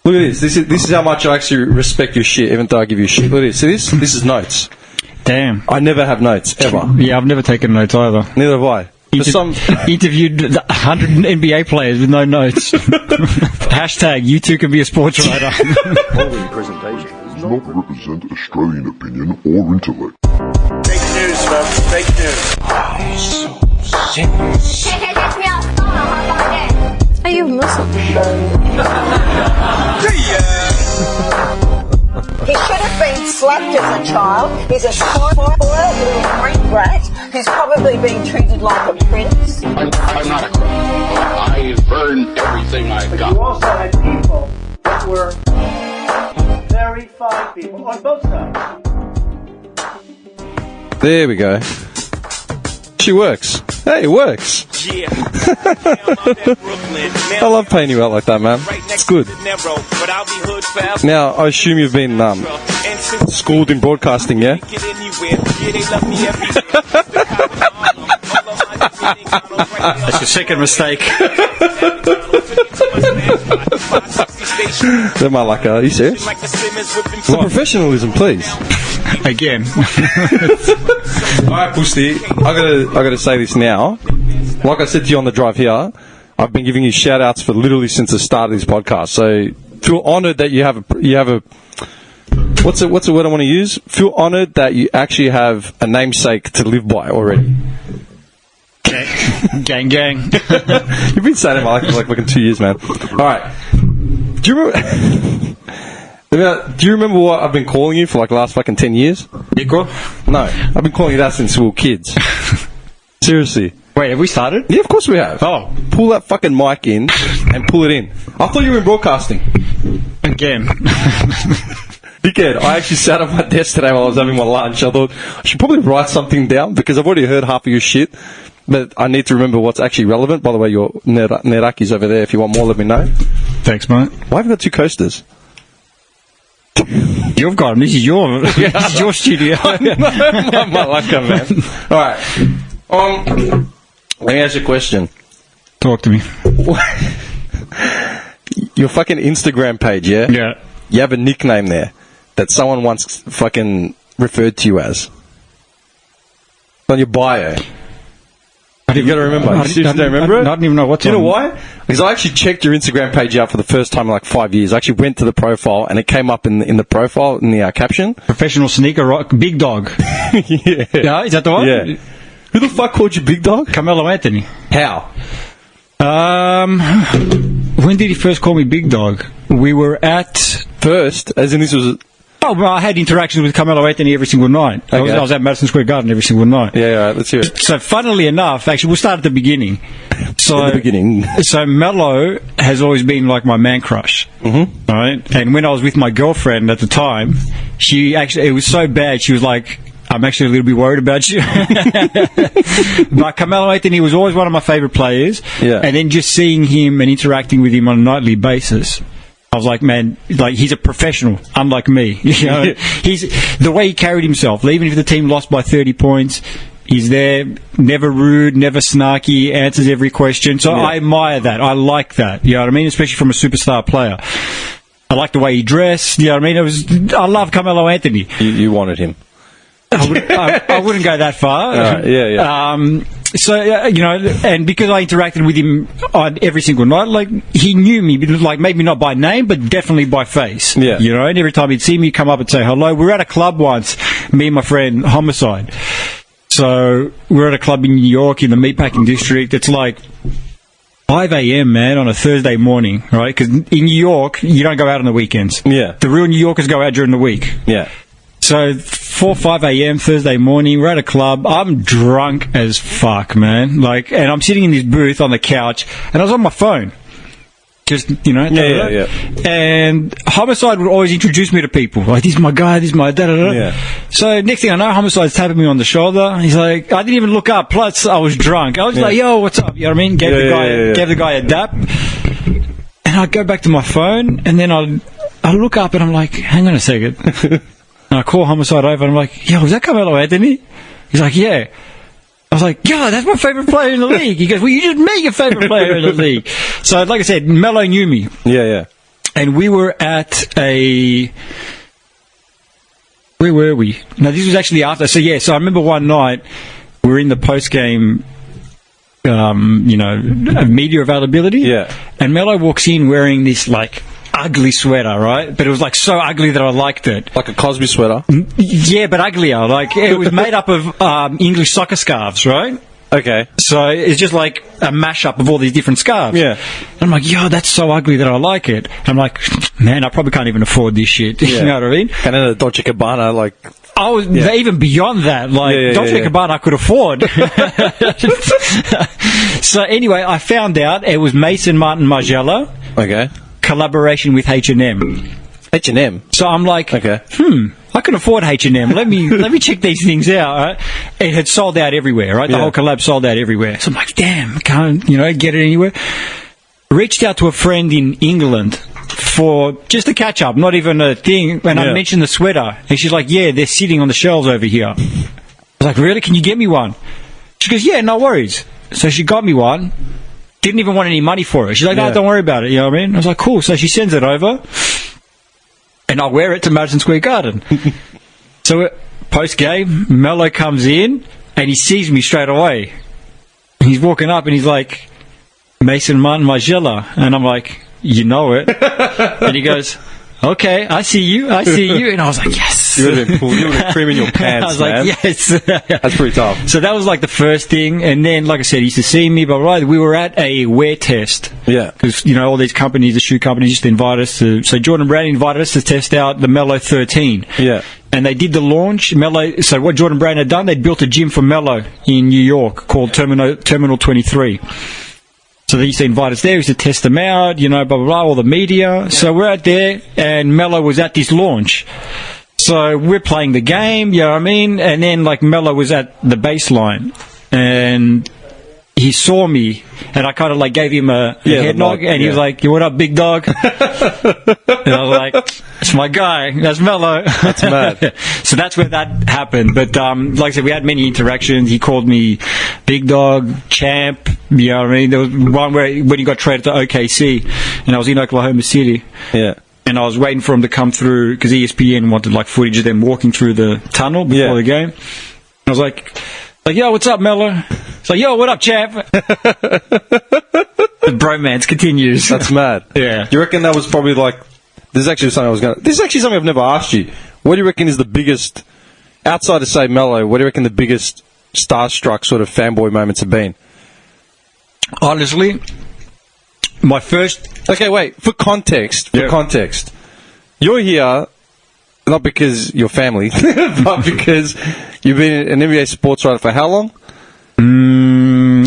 Look at this. This is how much I actually respect your shit, even though I give you shit. Look at this. See this? This is notes. Damn. I never have notes, ever. Yeah, I've never taken notes either. Neither have I. Interviewed 100 NBA players with no notes. Hashtag, you too can be a sports writer. Following presentation does not represent Australian opinion or intellect. Fake news, folks. Fake news. Are you Muslim? He should have been slapped as a child. He's a spoiled little freak rat who's probably being treated like a prince. I'm not a criminal. I burned everything I got. You also had people that were very fine people on both sides. There we go. She works. Hey, it works. Yeah. I love paying you out like that, man. It's good. Now, I assume you've been schooled in broadcasting, yeah? That's your second mistake. They're my luck. Are you serious? Some professionalism, please. Again. Alright, Pusti, I gotta say this now. Like I said to you on the drive here, I've been giving you shout outs for literally since the start of this podcast. So feel honoured that you have a what's the word I want to use? Feel honoured that you actually have a namesake to live by already. Gang. You've been saying it for like fucking 2 years, man. Alright. Do you remember what I've been calling you for like the last fucking 10 years? Nico? No, I've been calling you that since we were kids. Seriously. Wait, have we started? Yeah, of course we have. Oh. Pull that fucking mic in and pull it in. I thought you were in broadcasting. Again. Dickhead, I actually sat at my desk today while I was having my lunch. I thought I should probably write something down because I've already heard half of your shit. But I need to remember what's actually relevant. By the way, your Neraki's over there. If you want more, let me know. Thanks, mate. Why have you got two coasters? You've got them. This is your studio. my luck, man. Alright. Let me ask you a question. Talk to me. Your fucking Instagram page, yeah? Yeah. You have a nickname there that someone once fucking referred to you as. On your bio. You gotta remember. You seriously don't remember it? I don't even know what's Do you know why? Because I actually checked your Instagram page out for the first time in like 5 years. I actually went to the profile and it came up in the profile, in the caption. Professional sneaker rock, big dog. Yeah. Yeah, is that the one? Yeah. Who the fuck called you Big Dog? Carmelo Anthony. How? When did he first call me Big Dog? We were at... First, as in this was... Oh, well, I had interactions with Carmelo Anthony every single night. Okay. I was at Madison Square Garden every single night. Yeah, right, let's hear it. So, funnily enough, actually, we'll start at the beginning. So, at the beginning. So, Melo has always been like my man crush. Mm-hmm. Right? And when I was with my girlfriend at the time, it was so bad, she was like, I'm actually a little bit worried about you. But Carmelo Anthony was always one of my favourite players. Yeah. And then just seeing him and interacting with him on a nightly basis, I was like, man, like he's a professional, unlike me. You know, he's the way he carried himself. Even if the team lost by 30 points, he's there, never rude, never snarky, answers every question. So I admire that. I like that. You know what I mean? Especially from a superstar player. I like the way he dressed. You know what I mean? I love Carmelo Anthony. You wanted him. I wouldn't go that far. Yeah. So, you know, and because I interacted with him on every single night, like, he knew me, like, maybe not by name, but definitely by face. Yeah. You know, and every time he'd see me, come up and say hello. We were at a club once, me and my friend, Homicide. So, we're at a club in New York, in the meatpacking district. It's like 5 a.m., man, on a Thursday morning, right? Because in New York, you don't go out on the weekends. Yeah. The real New Yorkers go out during the week. Yeah. So, 4 or 5 a.m. Thursday morning, we're at a club. I'm drunk as fuck, man. Like, and I'm sitting in this booth on the couch, and I was on my phone. Just, you know. Yeah. And Homicide would always introduce me to people. Like, this is my guy, this is my da-da-da. Yeah. So, next thing I know, Homicide's tapping me on the shoulder. He's like, I didn't even look up. Plus, I was drunk. I was like, yo, what's up? You know what I mean? Gave the guy a dap. And I go back to my phone, and then I look up, and I'm like, hang on a second. And I call Homicide over and I'm like, yo, is that Carmelo Anthony? He's like, yeah. I was like, yo, that's my favourite player in the league. He goes, well, you just made your favourite player in the league. So, like I said, Melo knew me. Yeah. And we were at a... Where were we? No, this was actually after. So I remember one night we were in the post-game, media availability. Yeah. And Melo walks in wearing this, like, ugly sweater, right? But it was, like, so ugly that I liked it. Like a Cosby sweater? Yeah, but uglier. Like, it was made up of English soccer scarves, right? Okay. So it's just like a mashup of all these different scarves. Yeah. And I'm like, yo, that's so ugly that I like it. And I'm like, man, I probably can't even afford this shit. Yeah. You know what I mean? And then a Dolce & Gabbana, like... I was even beyond that. Like, Dolce & Gabbana I could afford. So anyway, I found out it was Mason Martin Margiela. Okay. Collaboration with H&M. H&M? So I'm like, okay. I can afford H&M. Let me check these things out. Right? It had sold out everywhere, right? The whole collab sold out everywhere. So I'm like, damn, can't get it anywhere. Reached out to a friend in England for just a catch up, not even a thing. And I mentioned the sweater, and she's like, yeah, they're sitting on the shelves over here. I was like, really? Can you get me one? She goes, yeah, no worries. So she got me one. Didn't even want any money for it. She's like, no, don't worry about it. You know what I mean? I was like, cool. So she sends it over. And I'll wear it to Madison Square Garden. So post-game, Melo comes in, and he sees me straight away. He's walking up, and he's like, Mason Martin Margiela. And I'm like, you know it. And he goes, okay, I see you. And I was like, yes. You would have been creaming your pants, I was man. like, yes. That's pretty tough. So that was like the first thing. And then, like I said, he used to see me, but we were at a wear test. Yeah. Because, all these companies, the shoe companies, used to invite us to... So Jordan Brand invited us to test out the Melo 13. Yeah. And they did the launch. So what Jordan Brand had done, they'd built a gym for Melo in New York called Terminal 23. So they used to invite us there, used to test them out, blah, blah, blah, all the media. Yeah. So we're out there, and Melo was at this launch. So we're playing the game, you know what I mean? And then, Melo was at the baseline, and he saw me, and I kind of, gave him a head nod, and he was like, what up, big dog? And I was like, that's my guy, that's Melo. That's mad. So that's where that happened. But, like I said, we had many interactions. He called me big dog, champ, you know what I mean? There was one when he got traded to OKC, and I was in Oklahoma City. Yeah. And I was waiting for him to come through, because ESPN wanted, footage of them walking through the tunnel before the game. And I was like, yo, what's up, Melo? It's like, yo, what up, champ? The bromance continues. That's mad. Yeah. Do you reckon that was probably this is actually something I've never asked you. What do you reckon is the biggest, outside of, say, Melo, what do you reckon the biggest starstruck sort of fanboy moments have been? Honestly, my first... Okay, wait. For context, you're here not because you're family, but because you've been an NBA sports writer for how long?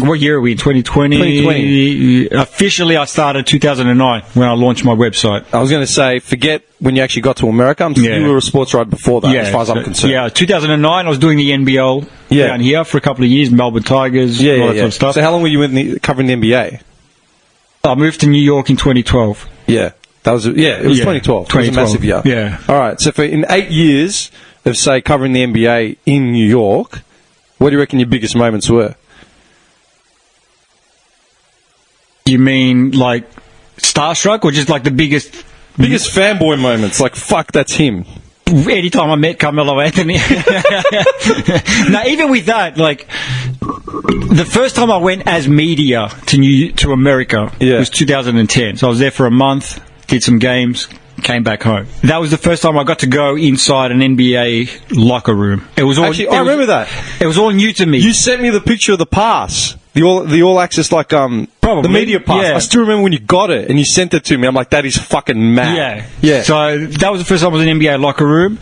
What year are we? 2020? 2020. Officially, I started 2009 when I launched my website. I was going to say, forget when you actually got to America. You were a sports writer before that, as far as I'm concerned. Yeah, 2009, I was doing the NBL down here for a couple of years, Melbourne Tigers, all that sort of stuff. So how long were you covering the NBA? I moved to New York in 2012. Yeah. It was 2012. It was a massive year. Yeah. All right. So in 8 years of, say, covering the NBA in New York, what do you reckon your biggest moments were? You mean starstruck, or just the biggest fanboy moments? Fuck, that's him. Anytime I met Carmelo Anthony. Now, even with that, the first time I went as media to America was 2010. So I was there for a month, did some games, came back home. That was the first time I got to go inside an NBA locker room. It was all. Actually, I remember that. It was all new to me. You sent me the picture of the pass. The all access Probably. The media pass. Yeah. I still remember when you got it and you sent it to me. I'm like, that is fucking mad. Yeah. So that was the first time I was in an NBA locker room.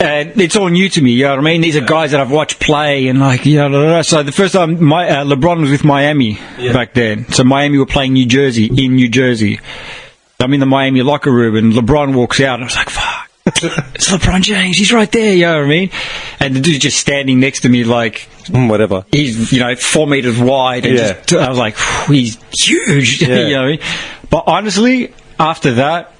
And it's all new to me, you know what I mean? These are guys that I've watched play and So the first time LeBron was with Miami back then. So Miami were playing in New Jersey. I'm in the Miami locker room and LeBron walks out and I was like, fuck. It's LeBron James, he's right there, you know what I mean? And the dude's just standing next to me whatever. He's, 4 meters wide. And I was like, he's huge, you know what I mean? But honestly, after that,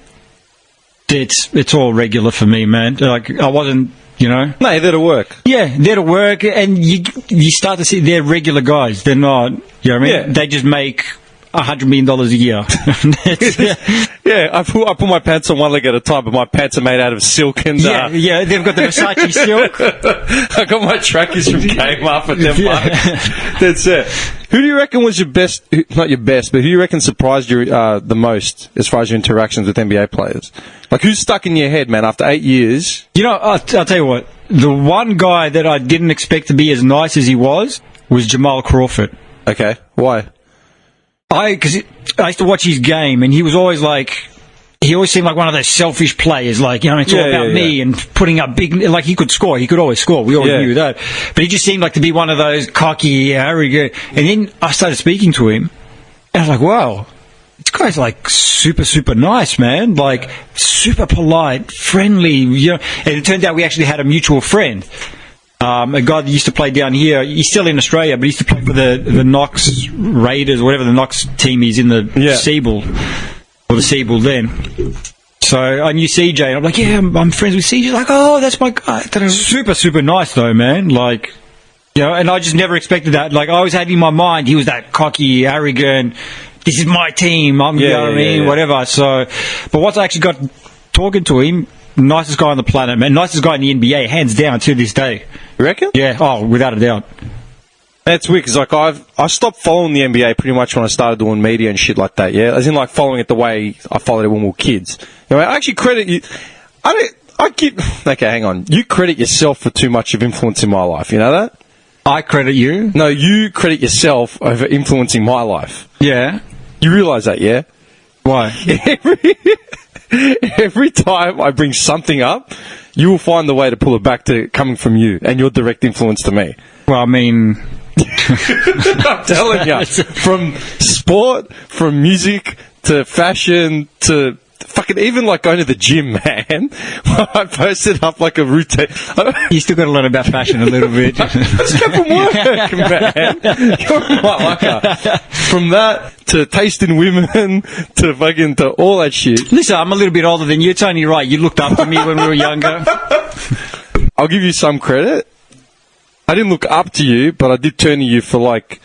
it's all regular for me, man. I wasn't, No, they're to work. Yeah, they're to work, and you start to see they're regular guys. They're not, you know what I mean? Yeah. They just make $100 million a year. Yeah, I put my pants on one leg at a time, but my pants are made out of silk and... yeah, they've got the Versace silk. I got my trackies from Kmart for $10. That's it. Who do you reckon was your best, not your best, but who do you reckon surprised you the most as far as your interactions with NBA players? Like, who's stuck in your head, man, after 8 years? You know, I'll tell you what, the one guy that I didn't expect to be as nice as he was Jamal Crawford. Okay, why? Because I used to watch his game, and he was always like... He always seemed like one of those selfish players, like, you know, it's all about me and putting up big... Like, he could score. He could always score. We always knew that. But he just seemed like to be one of those cocky, arrogant... And then I started speaking to him, and I was like, wow, this guy's, like, super, super nice, man. Like, super polite, friendly, you know. And it turned out we actually had a mutual friend. A guy that used to play down here. He's still in Australia, but he used to play for the Knox Raiders, whatever the Knox team is in the Seabull. Or the Seabull then. So I knew CJ, and I'm like, yeah, I'm friends with CJ. He's like, oh, that's my guy. Super, super nice, though, man. Like, you know, and I just never expected that. Like, I always had in my mind, he was that cocky, arrogant, this is my team, you know what I mean, whatever. So, but once I actually got talking to him, nicest guy on the planet, man. Nicest guy in the NBA, hands down, to this day. You reckon? Yeah, oh, without a doubt. That's weird, because like I stopped following the NBA pretty much when I started doing media and shit like that, yeah? As in, like, following it the way I followed it when we were kids. You know, I actually credit you... Okay, hang on. You credit yourself for too much of influence in my life, you know that? I credit you? No, you credit yourself over influencing my life. Yeah. You realise that, yeah? Why? Every time I bring something up, you will find the way to pull it back to coming from you and your direct influence to me. Well, I mean... I'm telling you, from sport, from music, to fashion, to fucking even like going to the gym, man. I posted up like a routine. You still got to learn about fashion a little bit. Let's go from work, man. You're my lucker. From that to tasting women to fucking to all that shit. Listen, I'm a little bit older than you. It's only right. You looked up to me when we were younger. I'll give you some credit. I didn't look up to you, but I did turn to you for, like,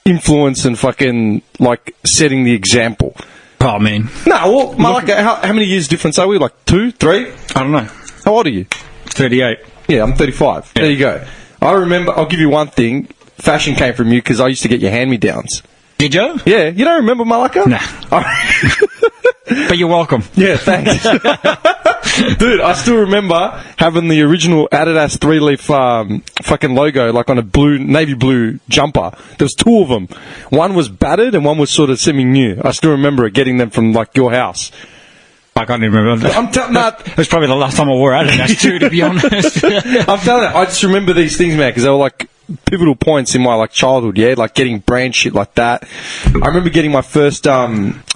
influence and fucking, like, setting the example. Oh, man. No, well, Malaka, how many years difference are we? Like 2, 3? I don't know. How old are you? 38. Yeah, I'm 35. Yeah. There you go. I remember, I'll give you one thing. Fashion came from you because I used to get your hand-me-downs. Did you? Yeah. You don't remember, Malaka? Nah. But you're welcome. Yeah, thanks. Dude, I still remember having the original Adidas 3-leaf fucking logo, like on a navy blue jumper. There was 2 of them. One was battered and one was sort of semi-new. I still remember it, getting them from, like, your house. I can't even remember. It was probably the last time I wore Adidas too, to be honest. I'm telling you, I just remember these things, man, because they were, like, pivotal points in my, like, childhood, yeah? Like, getting brand shit like that. I remember getting my first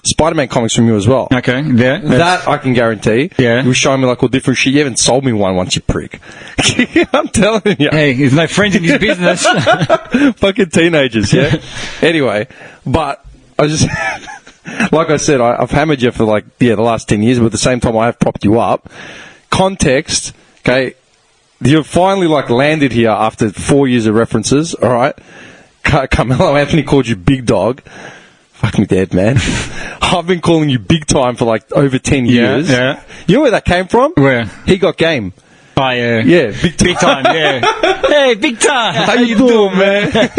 Spider-Man comics from you as well. Okay, yeah. That I can guarantee. Yeah. You were showing me, like, all different shit. You haven't sold me one once, you prick. I'm telling you. Hey, there's no friends in his business. Fucking teenagers, yeah? Anyway, but I just... Like I said, I've hammered you for, like, the last 10 years, but at the same time I have propped you up. Context, okay? You've finally, like, landed here after 4 years of references, alright? Carmelo Anthony called you Big Dog. Fuck me dead, man. I've been calling you Big Time for, like, over 10 years. Yeah. You know where that came from? Where? He Got Game. Oh, yeah. Yeah, Big Time. Big Time, yeah. Hey, Big Time. How you doing, man?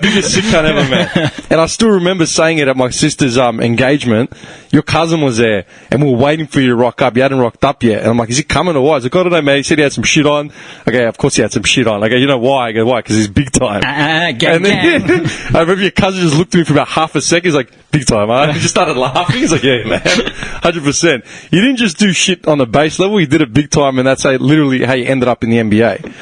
Biggest sick cunt ever, man. And I still remember saying it at my sister's engagement. Your cousin was there, and we were waiting for you to rock up. You hadn't rocked up yet. And I'm like, is he coming or what? I was like, I don't know, man. He said he had some shit on. Okay, of course he had some shit on. I go, you know why? I go, why? Because he's Big Time. And then I remember your cousin just looked at me for about half a second. He's like, Big Time, huh? He just started laughing. He's like, yeah, man, 100%. You didn't just do shit on the base level. You did it big time, and that's literally how you ended up in the NBA.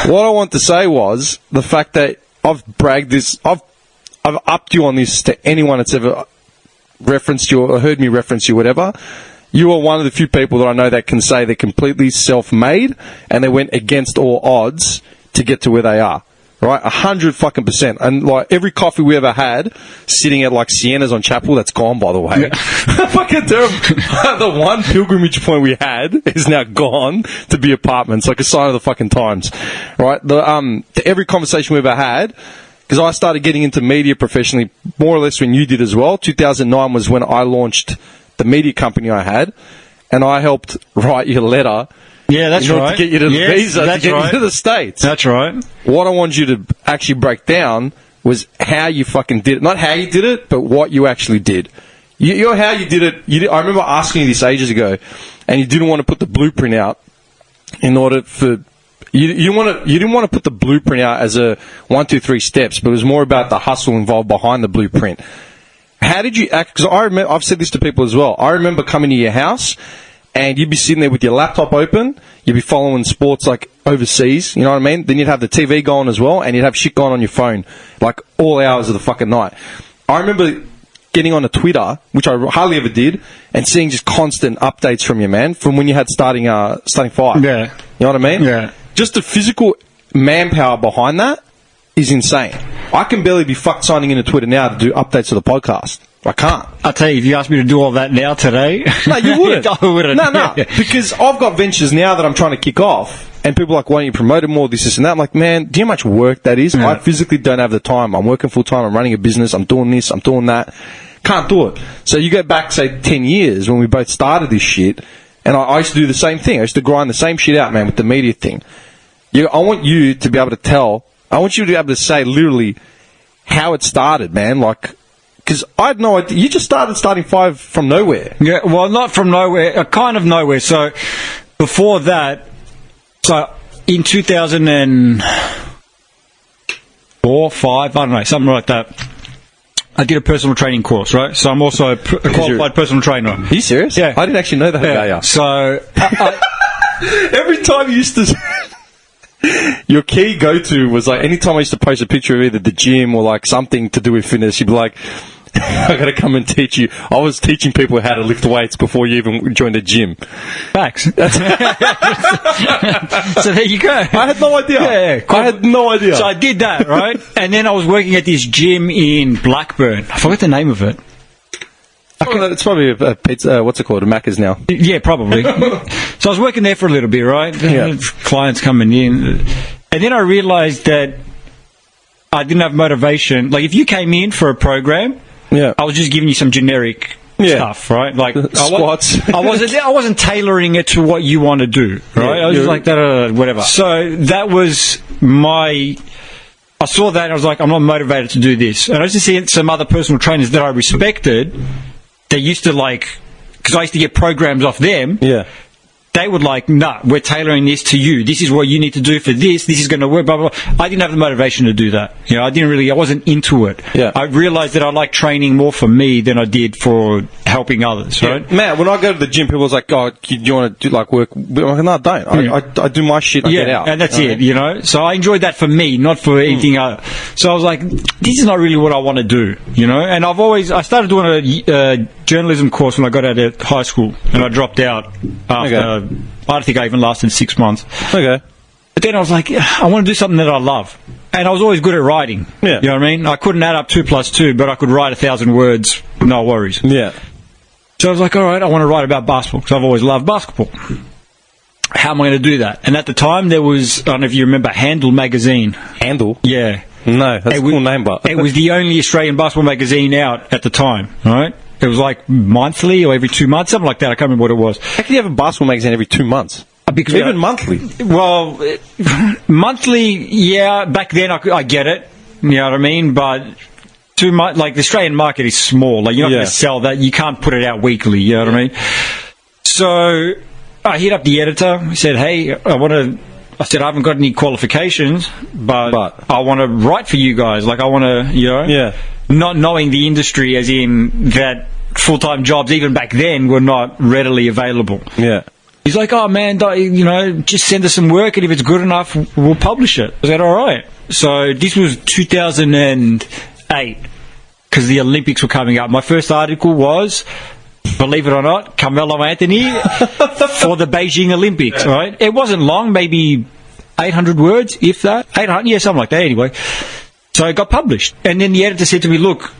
What I want to say was the fact that I've bragged this. I've upped you on this to anyone that's ever referenced you or heard me reference you, whatever. You are one of the few people that I know that can say they're completely self-made and they went against all odds to get to where they are. Right? 100%. And, like, every coffee we ever had, sitting at, like, Sienna's on Chapel, that's gone, by the way. Fucking terrible. The one pilgrimage point we had is now gone to be apartments, like a sign of the fucking times. Right? Every conversation we ever had, because I started getting into media professionally more or less when you did as well. 2009 was when I launched the media company I had, and I helped write your letter. Yeah, that's in order right. to get you to the visa to get you to the States. That's right. What I wanted you to actually break down was how you fucking did it. Not how you did it, but what you actually did. How you did it. I remember asking you this ages ago, and you didn't want to put the blueprint out in order for... You didn't want to put the blueprint out as a 1, 2, 3 steps, but it was more about the hustle involved behind the blueprint. How did you act? Because I've said this to people as well. I remember coming to your house, and you'd be sitting there with your laptop open. You'd be following sports like overseas. You know what I mean? Then you'd have the TV going as well, and you'd have shit going on your phone, like all hours of the fucking night. I remember getting on a Twitter, which I hardly ever did, and seeing just constant updates from you, man, from when you had starting 5. Yeah. You know what I mean? Yeah. Just the physical manpower behind that is insane. I can barely be fucked signing into Twitter now to do updates of the podcast. I can't. I'll tell you, if you asked me to do all that now today... No, you wouldn't. I wouldn't. No, because I've got ventures now that I'm trying to kick off, and people are like, why don't you promote it more, this and that? I'm like, man, do you know how much work that is? Yeah. I physically don't have the time. I'm working full-time, I'm running a business, I'm doing this, I'm doing that. Can't do it. So you go back, say, 10 years when we both started this shit, and I used to do the same thing. I used to grind the same shit out, man, with the media thing. I want you to be able to tell, I want you to be able to say literally how it started, man, like... Because I had no idea. You just starting 5 from nowhere. Yeah, well, not from nowhere, kind of nowhere. So, before that, in 2004, 5, I don't know, something like that, I did a personal training course, right? So, I'm also a qualified personal trainer. Are you serious? Yeah. I didn't actually know that about you. So, every time you used to... Your key go-to was like, anytime I used to post a picture of either the gym or like something to do with fitness, you'd be like, I gotta come and teach you. I was teaching people how to lift weights before you even joined the gym. Facts. So there you go. I had no idea. Yeah. I had no idea. So I did that, right? And then I was working at this gym in Blackburn. I forgot the name of it. It's probably a pizza, what's it called? A Macca's now. Yeah, probably. So I was working there for a little bit, right? Yeah. Clients coming in. And then I realized that I didn't have motivation. Like, if you came in for a program, yeah, I was just giving you some generic stuff, right? Like squats. I wasn't tailoring it to what you want to do, right? Yeah, I was just like, whatever. So that was I saw that and I was like, I'm not motivated to do this. And I used to see some other personal trainers that I respected. They used to because I used to get programs off them. Yeah. They would nah, we're tailoring this to you. This is what you need to do for this. This is going to work, blah, blah, blah. I didn't have the motivation to do that. You know, I wasn't into it. Yeah. I realized that I like training more for me than I did for helping others, right? Man, when I go to the gym, people are like, oh, do you want to do work? I'm like, no, I don't. I do my shit, I get out. And that's it, you know? So I enjoyed that for me, not for anything other. So I was like, this is not really what I want to do, you know? And I started doing a journalism course when I got out of high school, and I dropped out after, I don't think I even lasted 6 months. Okay. But then I was like, I want to do something that I love. And I was always good at writing. Yeah. You know what I mean? I couldn't add up 2 + 2, but I could write 1,000 words, no worries. Yeah. So I was like, all right, I want to write about basketball, because I've always loved basketball. How am I going to do that? And at the time, there was, I don't know if you remember, Handle magazine. Handle? Yeah. No, that's a cool name, but... It was the only Australian basketball magazine out at the time, right? It was like monthly or every 2 months, something like that. I can't remember what it was. How can you have a basketball magazine every 2 months? Because even monthly? Well, monthly, yeah. Back then, I get it. You know what I mean? But too much, the Australian market is small. You're not going to sell that. You can't put it out weekly. You know what I mean? So I hit up the editor. I said, hey, I haven't got any qualifications, but I want to write for you guys. I want to, not knowing the industry, as in that full-time jobs, even back then, were not readily available. Yeah. He's like, oh, man, just send us some work, and if it's good enough, we'll publish it. I said, all right. So this was 2008, because the Olympics were coming up. My first article was, believe it or not, Carmelo Anthony for the Beijing Olympics, right? It wasn't long, maybe 800 words, if that. 800, yeah, something like that, anyway. So it got published. And then the editor said to me, look,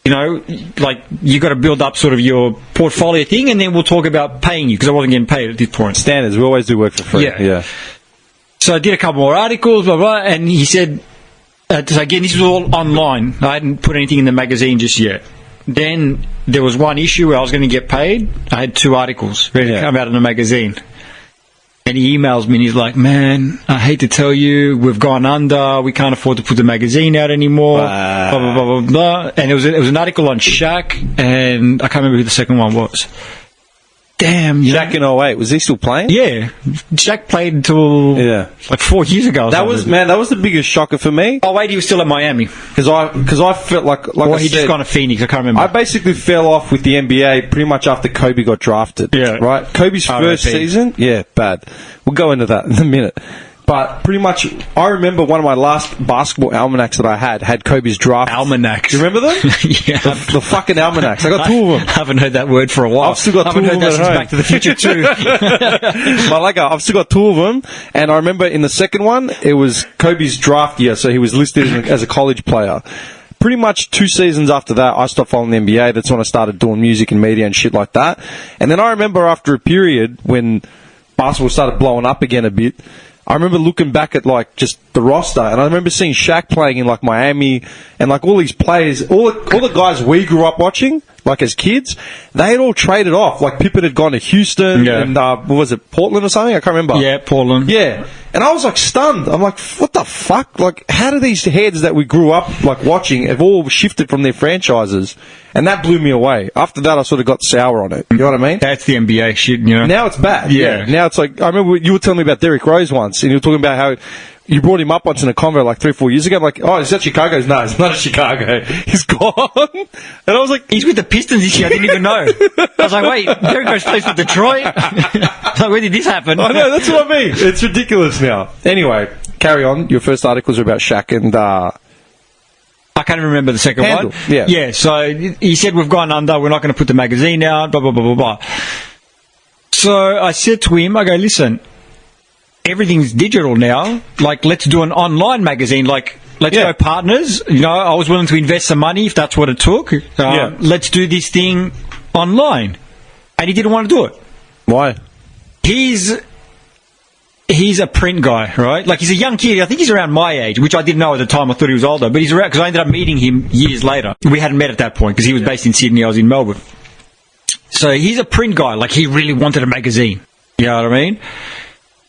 you got to build up sort of your portfolio thing, and then we'll talk about paying you, because I wasn't getting paid at this point. Standards, we always do work for free. Yeah. So I did a couple more articles, blah, blah, and he said, So again, this was all online. I hadn't put anything in the magazine just yet. Then there was one issue where I was going to get paid. I had 2 articles ready to come out in the magazine. And he emails me and he's like, man, I hate to tell you, we've gone under. We can't afford to put the magazine out anymore. Blah, blah, blah, blah, blah. And it was an article on Shaq, and I can't remember who the second one was. Damn. Shaq in 08, was he still playing? Yeah. Shaq played until like 4 years ago. That was the biggest shocker for me. Oh, wait, he was still at Miami. Because I felt like or I he said, just gone to Phoenix, I can't remember. I basically fell off with the NBA pretty much after Kobe got drafted. Yeah. Right? Kobe's first season, bad. We'll go into that in a minute. But pretty much, I remember one of my last basketball almanacs that I had Kobe's draft. Almanacs. Do you remember them? Yeah. The fucking almanacs. I got 2 of them. I haven't heard that word for a while. I've still got 2 of them at home. Back to the Future too. I've still got 2 of them. And I remember in the second one, it was Kobe's draft year, so he was listed as a college player. Pretty much 2 seasons after that, I stopped following the NBA. That's when I started doing music and media and shit like that. And then I remember after a period when basketball started blowing up again a bit, I remember looking back at like just the roster, and I remember seeing Shaq playing in like Miami, and like all these players, all the guys we grew up watching, like as kids, they had all traded off. Like Pippen had gone to Houston, and what was it, Portland or something? I can't remember. Yeah, Portland. Yeah, and I was like stunned. I'm like, what the fuck? Like, how do these heads that we grew up like watching have all shifted from their franchises? And that blew me away. After that, I sort of got sour on it. You know what I mean? That's the NBA shit, you know. Now it's bad. Yeah. Now it's like, I remember you were telling me about Derrick Rose once, and you were talking about how you brought him up once in a convo like 3 or 4 years ago. I'm like, oh, is that Chicago? No, it's not Chicago. He's gone. And I was like, he's with the Pistons this year. I didn't even know. I was like, wait, Derrick Rose plays for Detroit? Like, when did this happen? I know, that's what I mean. It's ridiculous now. Anyway, carry on. Your first articles are about Shaq and I can't remember the second Handle. one. Yeah. Yeah, so he said, we've gone under, we're not going to put the magazine out, blah, blah, blah, blah, blah. So I said to him, I go, listen, everything's digital now. Like, let's do an online magazine. Like, let's go partners. You know, I was willing to invest some money if that's what it took. Let's do this thing online. And he didn't want to do it. Why? He's a print guy, right? Like, he's a young kid. I think he's around my age, which I didn't know at the time. I thought he was older. But he's around, because I ended up meeting him years later. We hadn't met at that point, because he was based in Sydney. I was in Melbourne. So he's a print guy. Like, he really wanted a magazine. You know what I mean?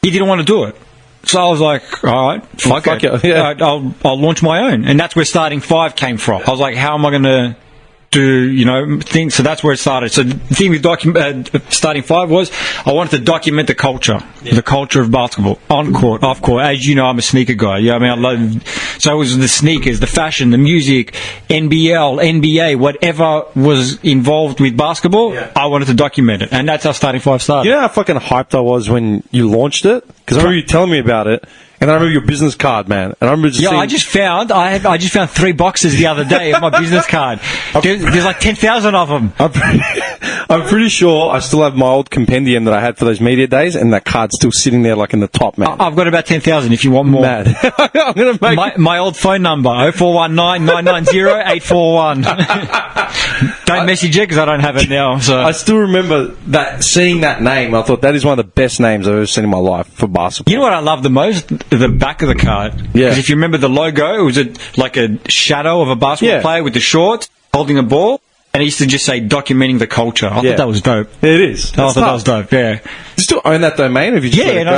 He didn't want to do it. So I was like, all right, fuck it. Yeah. I'll launch my own. And that's where Starting 5 came from. I was like, how am I going to do, you know, things? So that's where it started. So the thing with Starting 5 was I wanted to document the culture of basketball, on court, off court. As you know, I'm a sneaker guy. Yeah, I mean, I love. So it was the sneakers, the fashion, the music, NBL, NBA, whatever was involved with basketball. I wanted to document it, and that's how Starting 5 started. You know how fucking hyped I was when you launched it? Because I remember you telling me about it. And I remember your business card, man. And I remember just seeing... I just found 3 boxes the other day of my business card. There's like 10,000 of them. I'm pretty sure I still have my old compendium that I had for those media days, and that card's still sitting there like in the top, man. I've got about 10,000 if you want more. Mad. I'm gonna make my old phone number, 0419 990 841. Don't message it because I don't have it now. So I still remember seeing that name. I thought that is one of the best names I've ever seen in my life for basketball. You know what I love the most? The back of the card. Yeah. Because if you remember the logo, it was like a shadow of a basketball player with the shorts holding a ball. And it used to just say documenting the culture. I thought that was dope. It is. I thought that was dope, yeah. You still own that domain? Or have you just let it go?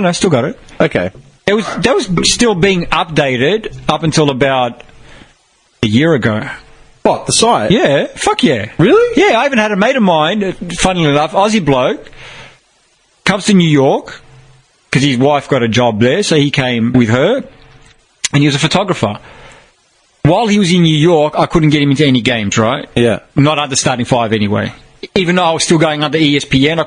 I still got it. Okay. That was still being updated up until about a year ago. What, the site? Yeah, fuck yeah. Really? Yeah, I even had a mate of mine, funnily enough, Aussie bloke, comes to New York, because his wife got a job there, so he came with her, and he was a photographer. While he was in New York, I couldn't get him into any games, right? Yeah. Not under Starting 5 anyway. Even though I was still going under ESPN, I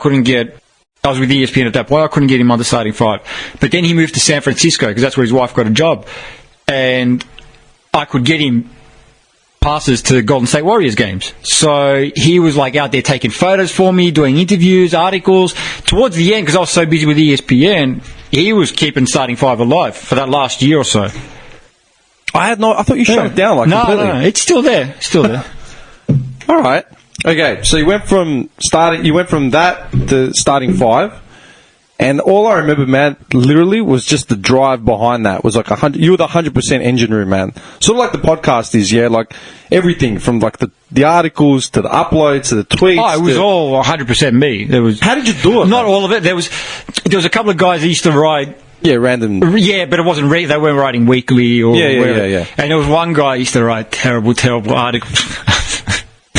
was with ESPN at that point, I couldn't get him under Starting 5. But then he moved to San Francisco, because that's where his wife got a job. And I could get him passes to Golden State Warriors games. So he was like out there taking photos for me, doing interviews, articles. Towards the end, because I was so busy with ESPN, he was keeping Starting 5 alive for that last year or so. I thought you shut it down completely. No, it's still there. All right. Okay, so you went from that to Starting 5. And all I remember, man, literally was just the drive behind that. Was like 100. You were the 100% engine room, man. Sort of like the podcast is, yeah. Like everything from like the articles to the uploads to the tweets. Oh, it was all 100% me. There was. How did you do it? Not man? all of it. There was a couple of guys that used to write. Yeah, random. Yeah, but it wasn't. They weren't writing weekly or. Yeah. And there was one guy who used to write terrible articles.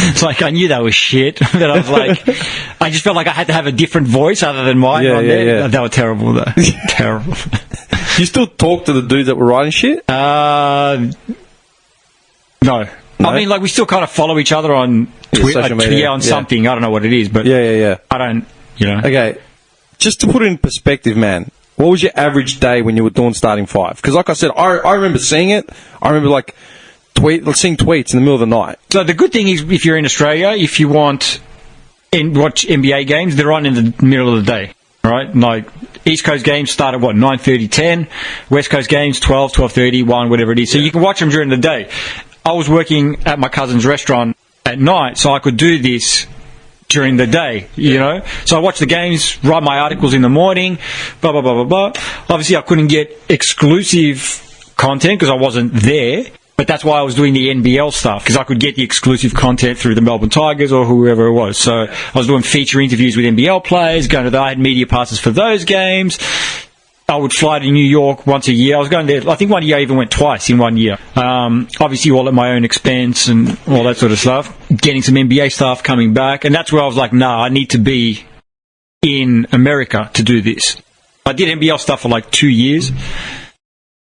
It's like I knew that was shit, but I was like, I just felt like I had to have a different voice other than mine. Yeah. They were terrible, though. Terrible. You still talk to the dudes that were writing shit? No. I mean, like we still kind of follow each other on social media. on something. I don't know what it is, but Yeah. I don't. Okay, just to put it in perspective, man. What was your average day when you were doing starting five? Because, like I said, I remember seeing it. I remember like. Seeing tweets in the middle of the night. So the good thing is, if you're in Australia, if you want watch NBA games, they're on in the middle of the day, right? Like East Coast games start at 9:30, 10. West Coast games 12, 12:30, 1, whatever it is. So you can watch them during the day. I was working at my cousin's restaurant at night, so I could do this during the day, So I watch the games, write my articles in the morning, blah blah blah blah blah. Obviously, I couldn't get exclusive content because I wasn't there. But that's why I was doing the NBL stuff, because I could get the exclusive content through the Melbourne Tigers or whoever it was. So I was doing feature interviews with NBL players, I had media passes for those games. I would fly to New York once a year. I was going there, I think one year I even went twice in 1 year. Obviously all at my own expense and all that sort of stuff. Getting some NBA stuff, coming back. And that's where I was like, I need to be in America to do this. I did NBL stuff for like 2 years.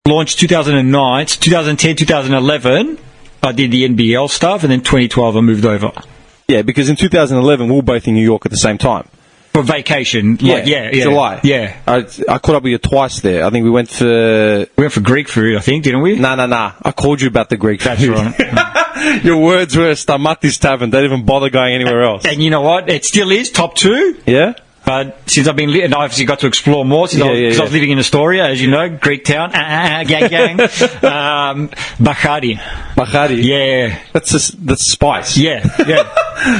Launched 2009, 2010, 2011, I did the NBL stuff, and then 2012 I moved over. Yeah, because in 2011 we were both in New York at the same time. For vacation. July. Yeah. I caught up with you twice there. I think we went for Greek food, I think, didn't we? Nah. I called you about the Greek food. That's right. Your words were Stamatis Tavern. They didn't even bother going anywhere else. And you know what? It still is top 2. Yeah? But since I've been, and I obviously got to explore more since I was living in Astoria, as you know, Greek town, gang. Bakhari. Yeah. That's Spice. Yeah.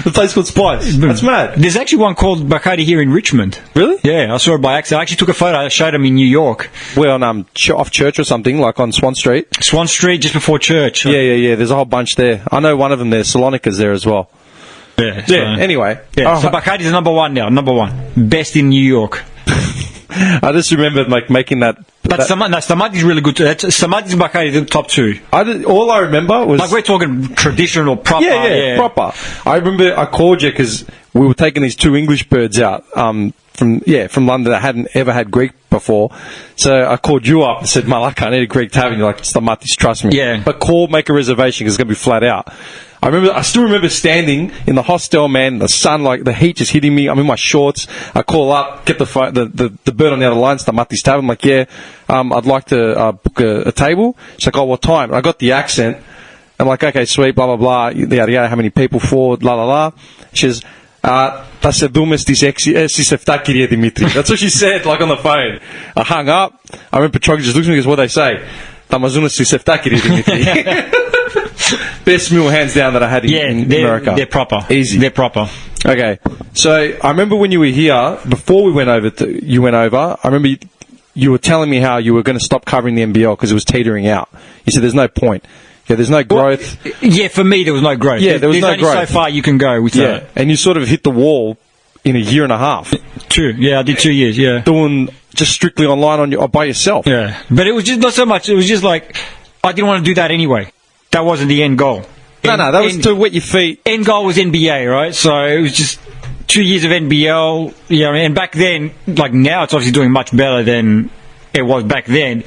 The place called Spice. That's mad. There's actually one called Bakhari here in Richmond. Really? Yeah, I saw it by accident. I actually took a photo. I showed them in New York. We're on off Church or something, like on Swan Street. Swan Street, just before Church. Yeah. There's a whole bunch there. I know one of them there. Salonika's there as well. Yeah. Anyway. Yeah. So Bakhari's number 1 now. Number 1. Best in New York. I just remember like making that. But Samadi's really good too. Samadi's and Bakhari the top 2. All I remember was like we're talking traditional, proper. Yeah, proper. I remember I called you because we were taking these 2 English birds out from London that hadn't ever had Greek before. So I called you up and said, Malaka, I need a Greek tavern. You're like, Stamatis, trust me. Yeah. But make a reservation because it's going to be flat out. I still remember standing in the hostel, man, the sun, like the heat just hitting me. I'm in my shorts. I call up, get the phone, the bird on the other line, Stamatis Tavern. I'm like, I'd like to book a table. She's like, what time? I got the accent. I'm like, okay, sweet, blah, blah, blah. Yada, how many people for, la, la, la. She says, θα σε δούμε στις 7, κυρία Δημήτρη. That's what she said, like on the phone. I hung up. I remember Petroga just looks at me and goes, what they say? Θα μας δούμε στις 7, κυρία Δημήτρη. Best meal hands down that I had in America. They're proper. Easy. They're proper. Okay. So I remember when you were here, before we went over, I remember you were telling me how you were going to stop covering the NBL because it was teetering out. You said there's no point. Yeah, there's no growth. Well, for me there was no growth. Yeah, there was no only growth. So far you can go with that. And you sort of hit the wall in a year and a half. 2. Yeah, I did 2 years, yeah. Doing just strictly online by yourself. Yeah. But it was just not so much. It was just like, I didn't want to do that anyway. That wasn't the end goal. No, that was to wet your feet. End goal was NBA, right? So it was just 2 years of NBL. And back then, like now, it's obviously doing much better than it was back then.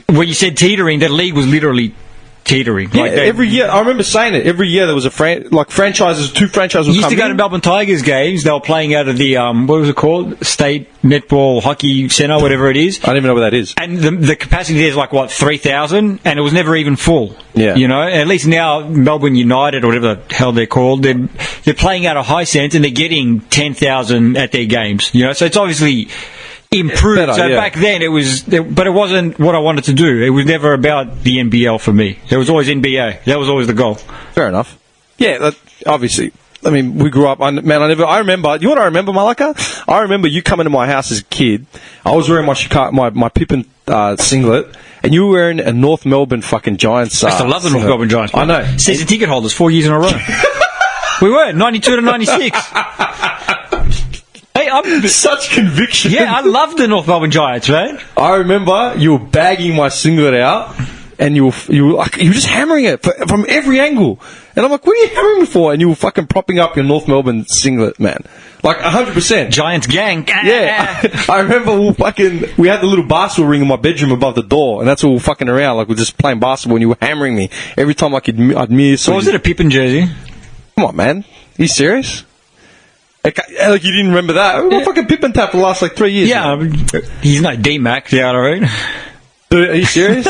When you said teetering, that league was literally teetering. Yeah, every year. I remember saying it. Every year there was franchises, 2 franchises would used come to go to Melbourne Tigers games. They were playing out of the, what was it called? State Netball Hockey Centre, whatever it is. I don't even know what that is. And the capacity there is like, 3,000? And it was never even full. Yeah. At least now, Melbourne United, or whatever the hell they're called, they're playing out of Hisense and they're getting 10,000 at their games. So it's obviously improved. Better, back then but it wasn't what I wanted to do. It was never about the NBL for me. It was always NBA. That was always the goal. Fair enough. Yeah, obviously I mean, we grew up. I remember. You know what I remember, Malaka? I remember you coming to my house as a kid. I was wearing my Pippin singlet, and you were wearing a North Melbourne fucking Giants. I used to love the North Melbourne Giants. I know. Season ticket holders 4 years in a row. We were 92 to 96. Hey, I'm such conviction. Yeah, I love the North Melbourne Giants, man. I remember you were bagging my singlet out, and you were just hammering it from every angle. And I'm like, what are you hammering me for? And you were fucking propping up your North Melbourne singlet, man. Like 100%. Giants gang. Yeah. I remember we had the little basketball ring in my bedroom above the door, and that's all we were fucking around. Like, we're just playing basketball, and you were hammering me every time I'd miss. What was it, a Pippin jersey? Come on, man. Are you serious? Like you didn't remember that? Yeah. Fucking Pippin tap for the last 3 years. Yeah, he's no D-Mac, you know what I mean? Dude, are you serious?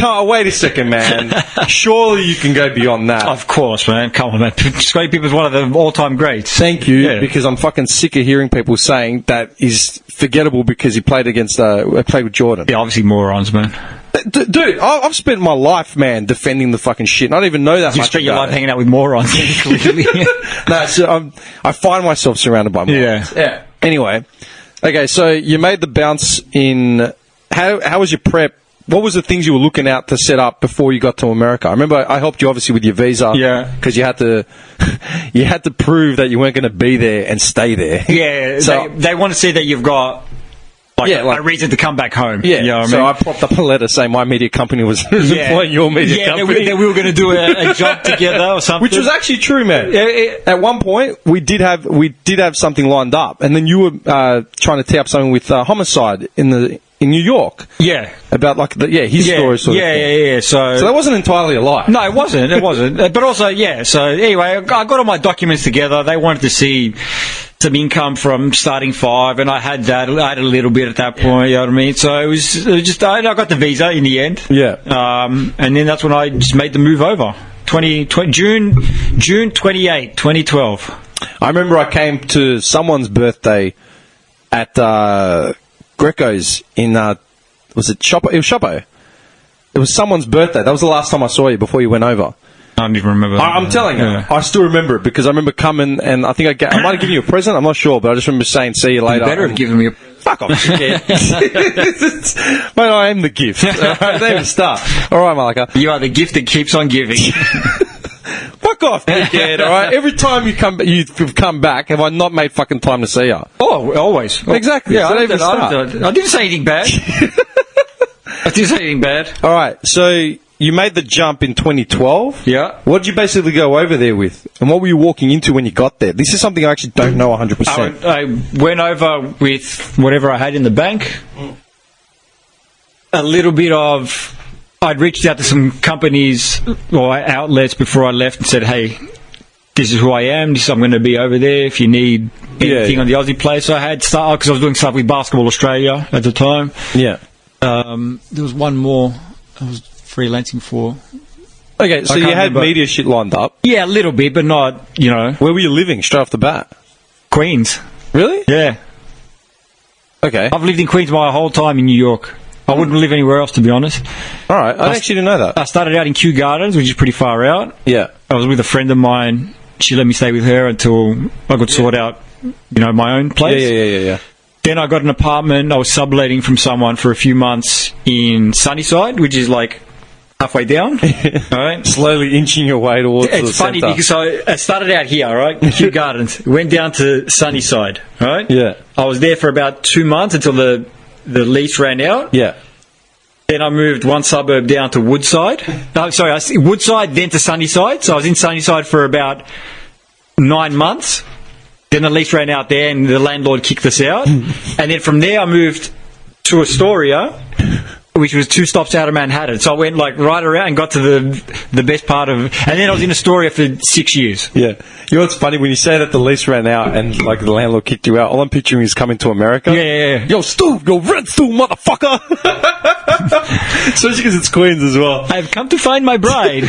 Wait a second, man. Surely you can go beyond that. Of course, man. Come on, man. Scottie Pippen's one of the all-time greats. Thank you, because I'm fucking sick of hearing people saying that is forgettable because he played with Jordan. Yeah, obviously morons, man. Dude, I've spent my life, man, defending the fucking shit. And I don't even know that much. You spent your life hanging out with morons, clearly. No, so I find myself surrounded by morons. Yeah. Anyway, okay, so you made the bounce in. How was your prep? What was the things you were looking out to set up before you got to America? I remember I helped you obviously with your visa. Yeah. Because you had to prove that you weren't going to be there and stay there. Yeah. So they want to see that you've got a reason to come back home. Yeah. You know what so I mean? I propped up a letter saying my media company was employing your media company. That we were going to do a job together or something. Which was actually true, man. At one point, we did have something lined up, and then you were trying to tee up something with homicide in New York. Yeah. About his story sort of thing. Yeah. So that wasn't entirely a lie. No, it wasn't. But also, so anyway, I got all my documents together. They wanted to see some income from starting 5, and I had that. I had a little bit at that point, you know what I mean? So it was just, I got the visa in the end. Yeah. And then that's when I just made the move over. June 28, 2012. I remember I came to someone's birthday at Greco's in, was it Shoppo? It was Shoppo. It was someone's birthday. That was the last time I saw you before you went over. I don't even remember. I'm telling you, I still remember it because I remember coming and I think I might have given you a present. I'm not sure, but I just remember saying, "See you later." You better have given me a. Fuck off, shit. Mate, I am the gift. All right, there the start. All right, Malaka. You are the gift that keeps on giving. Fuck off, dickhead. All right. Every time you've come back, have I not made fucking time to see you? Oh, always. Exactly. Yeah, so I didn't say anything bad. I didn't say anything bad. All right. So you made the jump in 2012. Yeah. What did you basically go over there with? And what were you walking into when you got there? This is something I actually don't know 100%. I went over with whatever I had in the bank. A little bit of... I'd reached out to some companies or outlets before I left and said, hey, this is who I am. I'm going to be over there if you need anything on the Aussie place. So I had started, because I was doing stuff with Basketball Australia at the time. Yeah. There was one more I was freelancing for. Okay, so you had media shit lined up? Yeah, a little bit, but not, Where were you living straight off the bat? Queens. Really? Yeah. Okay. I've lived in Queens my whole time in New York. I wouldn't live anywhere else, to be honest. All right. I actually didn't know that. I started out in Kew Gardens, which is pretty far out. Yeah. I was with a friend of mine. She let me stay with her until I could sort out, my own place. Yeah. Then I got an apartment. I was subletting from someone for a few months in Sunnyside, which is like halfway down. All right. Slowly inching your way towards the It's funny centre. because I started out here, right? Kew Gardens. Went down to Sunnyside, right? Yeah. I was there for about 2 months until the lease ran out. Yeah. Then I moved one suburb down to Woodside. Woodside, then to Sunnyside. So I was in Sunnyside for about 9 months. Then the lease ran out there and the landlord kicked us out. And then from there I moved to Astoria, which was 2 stops out of Manhattan. So I went right around and got to the best part of... And then I was in Astoria for 6 years. Yeah. You know what's funny? When you say that the lease ran out and the landlord kicked you out, all I'm picturing is coming to America. Yeah. Yo, Stu! Yo, Red Stu, motherfucker! Especially because it's Queens as well. I've come to find my bride.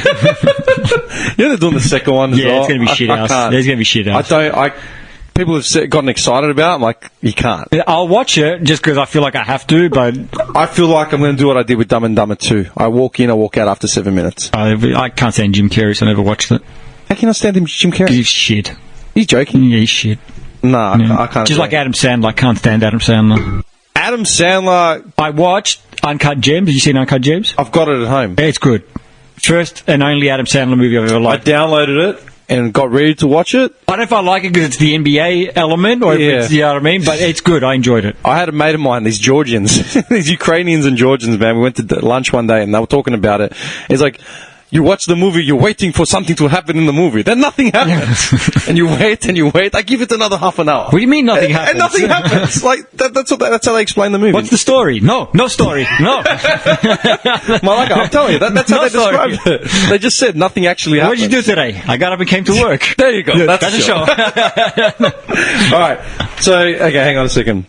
They're doing the second one as well. Yeah, it's going to be shit house. There's going to be shit house. People have gotten excited about it. I'm like, you can't. I'll watch it just because I feel like I have to, but... I feel like I'm going to do what I did with Dumb and Dumber 2. I walk in, I walk out after 7 minutes. I can't stand Jim Carrey, so I never watched it. How can I stand him, Jim Carrey? He's shit. He's joking? Yeah, he's shit. Nah, Yeah. I can't. Just like Adam Sandler. I can't stand Adam Sandler. Adam Sandler, I watched Uncut Gems. Did you see Uncut Gems? I've got it at home. It's good. First and only Adam Sandler movie I've ever I liked. downloaded it and got ready to watch it. I don't know if I like it because it's the NBA element or if it's, you know what I mean, but it's good. I enjoyed it. I had a mate of mine, these Georgians, these Ukrainians and Georgians, man. We went to lunch one day and they were talking about it. It's like, you watch the movie, you're waiting for something to happen in the movie. Then nothing happens. And you wait and you wait. I give it another half an hour. What do you mean nothing happens? And nothing happens. Like, that's how they explain the movie. What's the story? No story. No. Malaka, I'm telling you, that's how No they described it. They just said nothing actually happened. What did you do today? I got up and came to work. There you go. Yeah, That's a a show. All right. So, okay, hang on a second.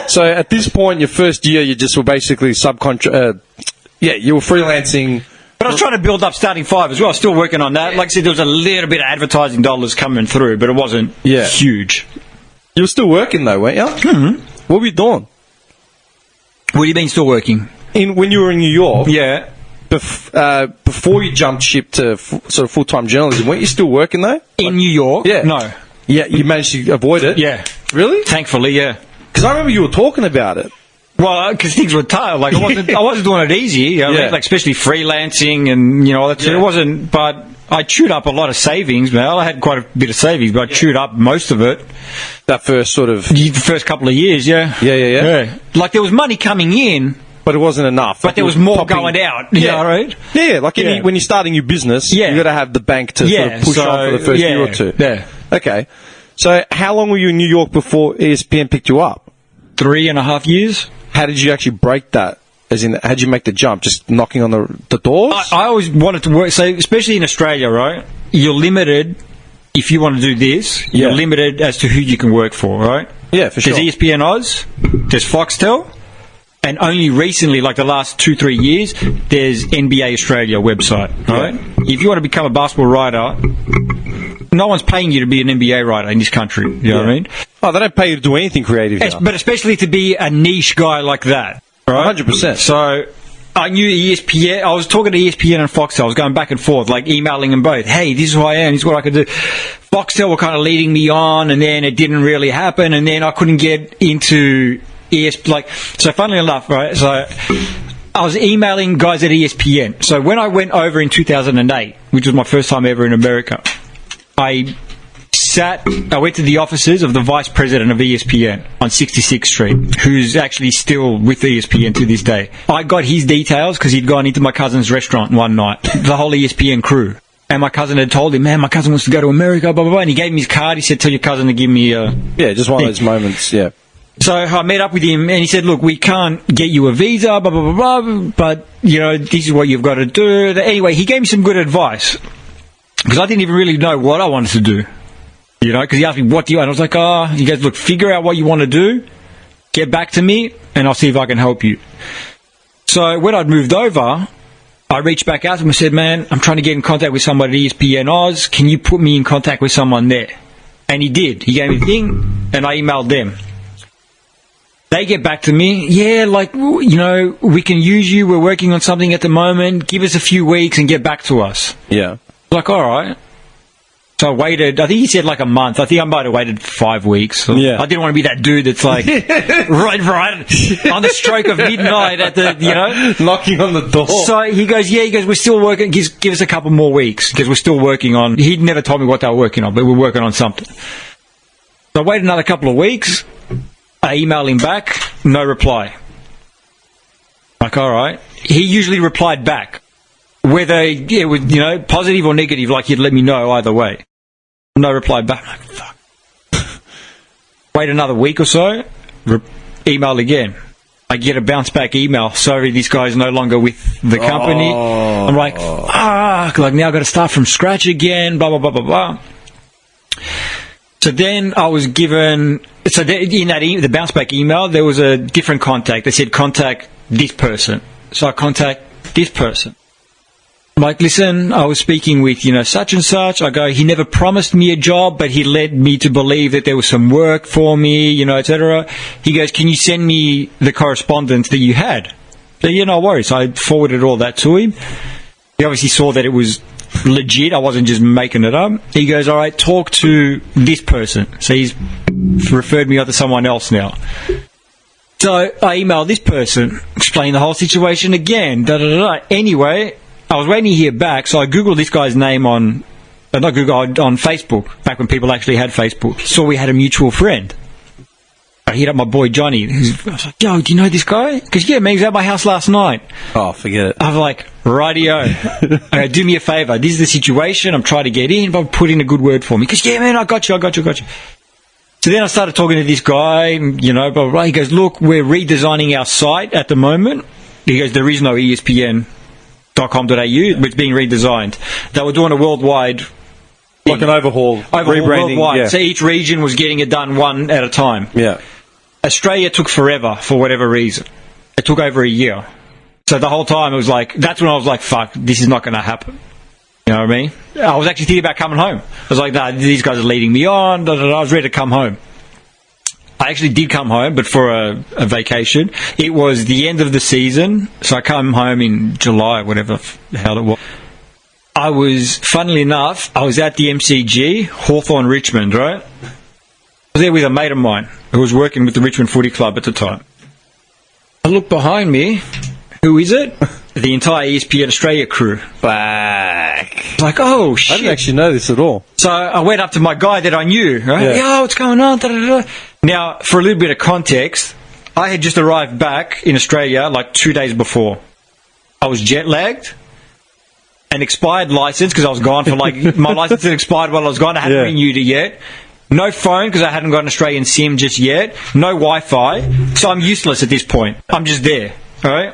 So, at this point, your first year, you just were basically you were freelancing. But I was trying to build up Starting Five as well. I was still working on that. Like I said, there was a little bit of advertising dollars coming through, but it wasn't huge. You were still working though, weren't you? Mm-hmm. What were you doing? What do you mean still working? When you were in New York, Yeah. before you jumped ship to sort of full-time journalism, weren't you still working though? In New York? Yeah. No. Yeah, you managed to avoid it? Yeah. Really? Thankfully, yeah. Because I remember you were talking about it. Well, because things were tough. Like, I wasn't doing it easy, you know, like, especially freelancing and, you know, it wasn't, but I chewed up a lot of savings, man. I had quite a bit of savings, but I chewed up most of it. That first sort of... The first couple of years, yeah. Yeah. Like, there was money coming in, but it wasn't enough. But there was more going out. You know, right? Yeah, like when you're starting your business, you got to have the bank to sort of push on for the first year or two. Yeah. Okay. So how long were you in New York before ESPN picked you up? 3.5 years. How did you actually break that? As in, how did you make the jump? Just knocking on the doors? I always wanted to work, so especially in Australia, right? You're limited if you want to do this. You're limited as to who you can work for, right? Yeah, for sure. There's ESPN Oz, there's Foxtel, and only recently, like the last 2-3 years, there's NBA Australia website, right? Yeah. If you want to become a basketball writer, no one's paying you to be an NBA writer in this country. You know what I mean? Oh, they don't pay you to do anything creative here. But especially to be a niche guy like that. Right? 100%. So I knew ESPN. I was talking to ESPN and Foxtel. I was going back and forth, like emailing them both. Hey, this is who I am. This is what I could do. Foxtel were kind of leading me on, and then it didn't really happen, and then I couldn't get into ESPN. Like, so funnily enough, right? So I was emailing guys at ESPN. So when I went over in 2008, which was my first time ever in America, I went to the offices of the vice president of ESPN on 66th Street, who's actually still with ESPN to this day. I got his details because he'd gone into my cousin's restaurant one night, the whole ESPN crew. And my cousin had told him, man, my cousin wants to go to America, blah, blah, blah. And he gave me his card. He said, tell your cousin to give me a... Yeah, just one of those moments, yeah. So I met up with him, and he said, look, we can't get you a visa, blah, blah, blah, blah, but, you know, this is what you've got to do. Anyway, he gave me some good advice, because I didn't even really know what I wanted to do. You know, because he asked me, what do you... And I was like, he goes, look, figure out what you want to do, get back to me, and I'll see if I can help you. So when I'd moved over, I reached back out to him and said, man, I'm trying to get in contact with somebody at ESPN Oz. Can you put me in contact with someone there? And he did. He gave me the thing, and I emailed them. They get back to me, yeah, like, you know, we can use you. We're working on something at the moment. Give us a few weeks and get back to us. Yeah. Like, all right. So I waited, I think he said like a month. I think I might have waited 5 weeks. Yeah. I didn't want to be that dude that's like, right, on the stroke of midnight at the, you know. Knocking on the door. So he goes, we're still working, give us a couple more weeks, because we're still working on, he'd never told me what they were working on, but we're working on something. So I waited another couple of weeks. I emailed him back, no reply. Like, all right. He usually replied back. Whether it was, you know, positive or negative, like he'd let me know either way. No reply back. I'm like, fuck. Wait another week or so, email again. I get a bounce back email. Sorry, this guy's no longer with the company. I'm like, fuck. Like, now I've got to start from scratch again, blah, blah, blah, blah, blah. So then I was given... So in that the bounce back email, there was a different contact. They said, contact this person. So I contact this person. I'm like, listen, I was speaking with, you know, such and such. I go, he never promised me a job, but he led me to believe that there was some work for me, you know, etc. He goes, can you send me the correspondence that you had? So, yeah, no worries. I forwarded all that to him. He obviously saw that it was legit. I wasn't just making it up. He goes, all right, talk to this person. So he's referred me on to someone else now. So I emailed this person, explained the whole situation again. Anyway, I was waiting to hear back, so I Googled this guy's name on Facebook, back when people actually had Facebook. Saw we had a mutual friend. I hit up my boy Johnny. I was like, yo, do you know this guy? Because, yeah, man, he was at my house last night. Oh, forget it. I was like, rightio. Okay, do me a favour. This is the situation. I'm trying to get in, but put in a good word for me. Because, yeah, man, I got you. So then I started talking to this guy, you know, blah, blah, blah. He goes, look, we're redesigning our site at the moment. He goes, there is no ESPN.com.au. It's being redesigned. They were doing a worldwide... Like an overhaul rebranding. Worldwide. Yeah. So each region was getting it done one at a time. Yeah. Australia took forever for whatever reason. It took over a year. So the whole time it was like, that's when I was like, fuck, this is not going to happen. You know what I mean? I was actually thinking about coming home. I was like, nah, these guys are leading me on. I was ready to come home. I actually did come home, but for a vacation. It was the end of the season. So I come home in July, whatever the hell it was. I was, funnily enough, I was at the MCG, Hawthorn Richmond, right? I was there with a mate of mine who was working with the Richmond Footy Club at the time. I look behind me. Who is it? The entire ESPN Australia crew. Back. I was like, oh, shit. I didn't actually know this at all. So I went up to my guy that I knew, right? Yeah. Yo, what's going on? Da-da-da-da. Now, for a little bit of context, I had just arrived back in Australia like 2 days before. I was jet-lagged. An expired license, because I was gone for like... my license had expired while I was gone. I hadn't renewed it yet. No phone, because I hadn't got an Australian SIM just yet. No Wi-Fi. So I'm useless at this point. I'm just there. All right?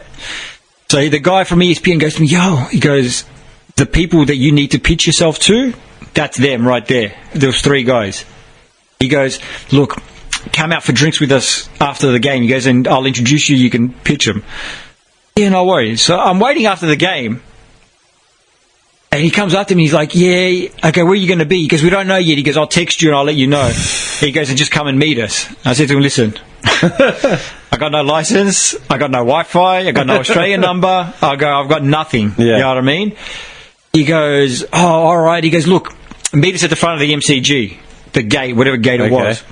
So the guy from ESPN goes to me, yo, he goes, the people that you need to pitch yourself to, that's them right there. There was 3 guys. He goes, look, come out for drinks with us after the game. He goes, and I'll introduce you. You can pitch them. Yeah, no worries. So I'm waiting after the game. And he comes up to me, he's like, yeah, okay, where are you going to be? He goes, we don't know yet. He goes, I'll text you and I'll let you know. He goes, and just come and meet us. I said to him, listen, I got no license, I got no Wi-Fi, I got no Australian number, I've got nothing. Yeah. You know what I mean? He goes, oh, all right. He goes, look, meet us at the front of the MCG, the gate, whatever gate it was.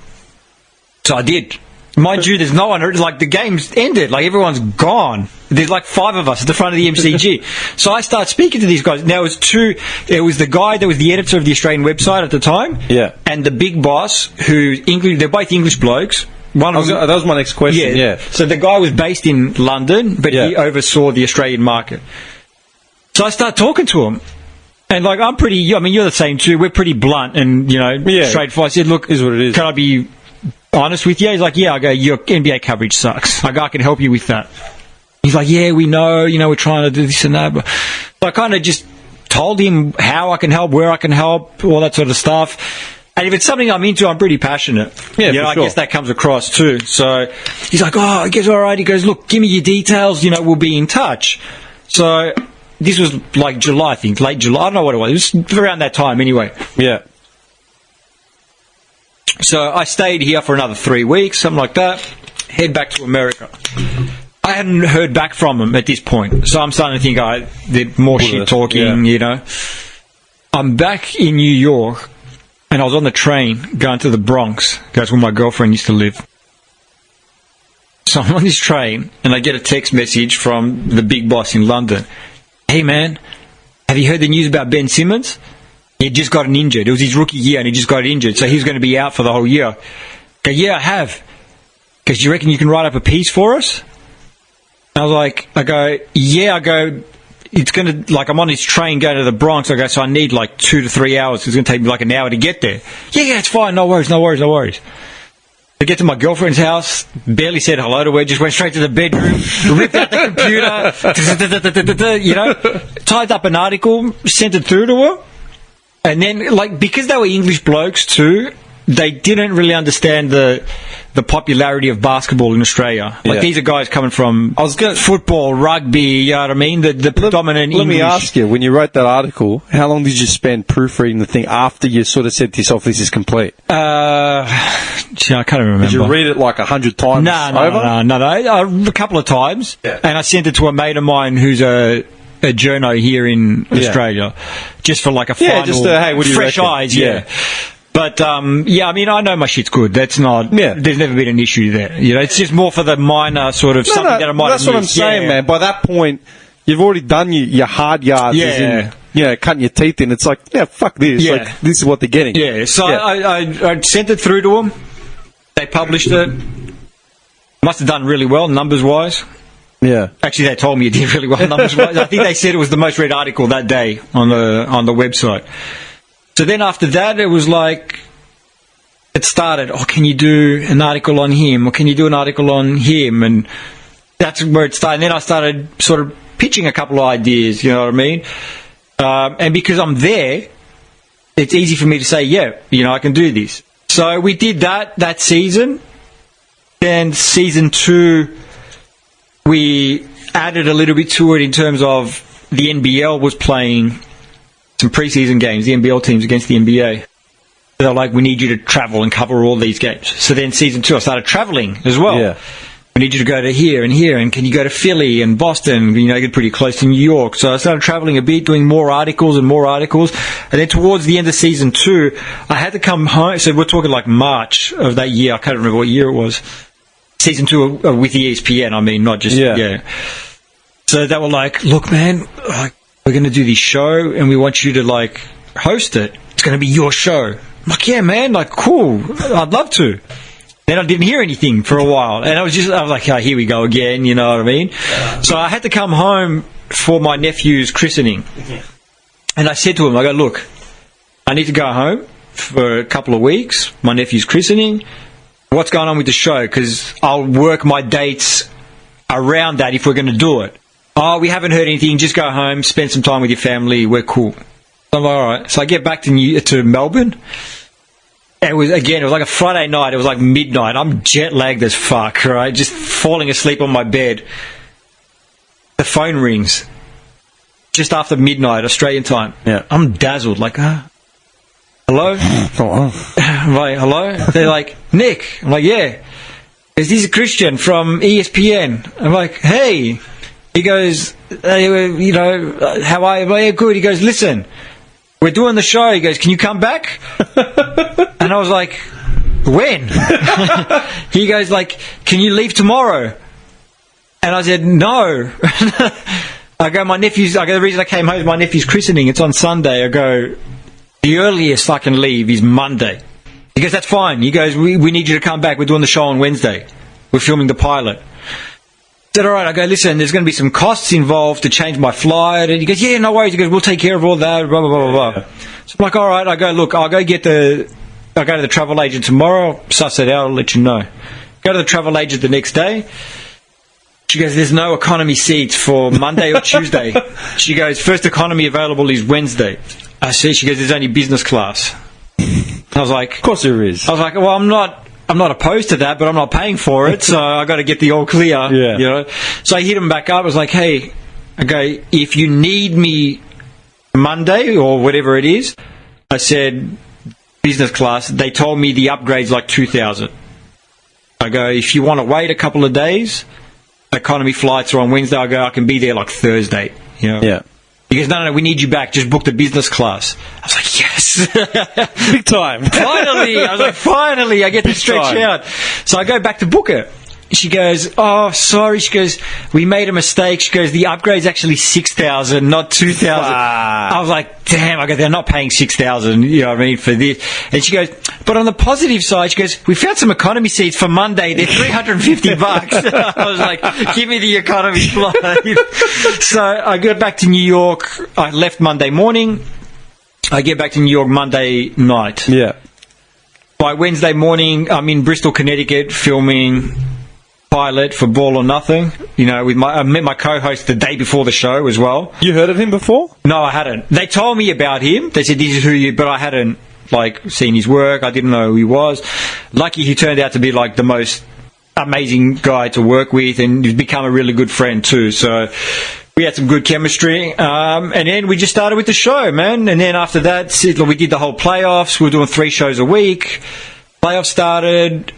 So I did. Mind you, there's no one, like the game's ended, like everyone's gone. There's like 5 of us at the front of the MCG. So I start speaking to these guys. Now it was the guy that was the editor of the Australian website at the time. Yeah. And the big boss they're both English blokes. That was my next question. Yeah. So the guy was based in London, but he oversaw the Australian market. So I start talking to him. And like, you're the same too. We're pretty blunt and, straightforward. I said, look, is what it is. Can I be honest with you? He's like, yeah. I go, your NBA coverage sucks. I go, I can help you with that. He's like, yeah, we know, we're trying to do this and that. But I kind of just told him how I can help, where I can help, all that sort of stuff. And if it's something I'm into, I'm pretty passionate. Yeah, I guess that comes across too. So he's like, oh, I guess all right. He goes, look, give me your details, we'll be in touch. So this was like July, I think, late July. I don't know what it was. It was around that time anyway. Yeah. So I stayed here for another 3 weeks, something like that. Head back to America. I hadn't heard back from him at this point, so I'm starting to think, there's more shit talking, I'm back in New York, and I was on the train going to the Bronx. That's where my girlfriend used to live. So I'm on this train, and I get a text message from the big boss in London. Hey, man, have you heard the news about Ben Simmons? He just got injured. It was his rookie year, and he just got injured, so he's going to be out for the whole year. I go, yeah, I have. Because do you reckon you can write up a piece for us? I was like, it's going to, I'm on this train going to the Bronx. I go, so I need 2 to 3 hours. It's going to take me an hour to get there. Yeah, it's fine. No worries. I get to my girlfriend's house, barely said hello to her, just went straight to the bedroom, ripped out the computer, typed up an article, sent it through to her. And then, because they were English blokes too, they didn't really understand the popularity of basketball in Australia. These are guys coming from football, rugby, you know what I mean? The predominant English. Let me ask you, when you wrote that article, how long did you spend proofreading the thing after you sort of said to yourself, this is complete? I can't remember. Did you read it 100 times over? No, a couple of times. Yeah. And I sent it to a mate of mine who's a a journo here in Australia, just for like a final, just hey, what do you fresh reckon? eyes, But I mean, I know my shit's good. That's not. Yeah. There's never been an issue there. It's just more for the minor sort of something that I might. That's what I'm saying, man. By that point, you've already done your hard yards, as in, cutting your teeth in. It's like, fuck this. Yeah. Like, this is what they're getting. Yeah. So I sent it through to them. They published it. Must have done really well, numbers wise. Yeah. Actually, they told me it did really well, numbers wise. I think they said it was the most read article that day on the website. So then after that, it was like, it started, can you do an article on him? Or can you do an article on him? And that's where it started. And then I started sort of pitching a couple of ideas, you know what I mean? And because I'm there, it's easy for me to say, I can do this. So we did that season. Then season 2, we added a little bit to it in terms of the NBL was playing some preseason games, the NBL teams against the NBA. They're like, we need you to travel and cover all these games. So then season 2, I started traveling as well. Yeah. We need you to go to here, and can you go to Philly and Boston? Get pretty close to New York. So I started traveling a bit, doing more articles. And then towards the end of season 2, I had to come home. So we're talking like March of that year. I can't remember what year it was. Season 2 with the ESPN, I mean, not just, So they were like, look, man, we're going to do this show and we want you to like host it. It's going to be your show. I'm like, yeah, man, like, cool. I'd love to. Then I didn't hear anything for a while. And I was like, here we go again, you know what I mean? So I had to come home for my nephew's christening. And I said to him, I go, look, I need to go home for a couple of weeks. My nephew's christening. What's going on with the show? Because I'll work my dates around that if we're going to do it. We haven't heard anything. Just go home, spend some time with your family. We're cool. I'm like, all right. So I get back to Melbourne. It was like a Friday night. It was like midnight. I'm jet lagged as fuck, right? Just falling asleep on my bed. The phone rings. Just after midnight, Australian time. Yeah. I'm dazzled. Like, hello? I'm like, hello? They're like, Nick. I'm like, yeah. This is Christian from ESPN. I'm like, hey. He goes, how are you? I'm like, yeah, good. He goes, listen, we're doing the show. He goes, can you come back? And I was like, when? He goes, like, can you leave tomorrow? And I said, no. I go, the reason I came home is my nephew's christening. It's on Sunday. I go, the earliest I can leave is Monday. He goes, that's fine. He goes, we need you to come back. We're doing the show on Wednesday. We're filming the pilot. I said, all right. I go, listen, there's going to be some costs involved to change my flight. And he goes, yeah, no worries. He goes, we'll take care of all that, blah, blah, blah, blah, blah. So I'm like, all right. I go, look, I'll go to the travel agent tomorrow. Suss it out. I'll let you know. Go to the travel agent the next day. She goes, there's no economy seats for Monday or Tuesday. She goes, first economy available is Wednesday. I see. She goes, there's only business class. I was like, of course there is. I was like, well, I'm not opposed to that, but I'm not paying for it, so I got to get the all clear. Yeah. So I hit him back up. I was like, hey, okay, if you need me Monday or whatever it is, I said business class. They told me the upgrade's like $2,000. I go, if you want to wait a couple of days, economy flights are on Wednesday. I go, I can be there like Thursday. Yeah. He goes, no, we need you back. Just book the business class. I was like, yes. Big time. Finally. I was like, finally, I get to stretch out. So I go back to book it. She goes, oh, sorry. She goes, we made a mistake. She goes, the upgrade's actually $6,000, not $2,000. I was like, damn. I go, they're not paying $6,000, you know what I mean, for this. And she goes, but on the positive side, she goes, we found some economy seats for Monday. They're $350. I was like, give me the economy flight. So I go back to New York. I left Monday morning. I get back to New York Monday night. Yeah. By Wednesday morning, I'm in Bristol, Connecticut, filming pilot for Ball or Nothing. I met my co-host the day before the show as well. You heard of him before? No, I hadn't. They told me about him. They said, this is who you... But I hadn't, seen his work. I didn't know who he was. Lucky he turned out to be, the most amazing guy to work with, and he's become a really good friend, too. So we had some good chemistry. And then we just started with the show, man. And then after that, we did the whole playoffs. We were doing 3 shows a week. Playoffs started...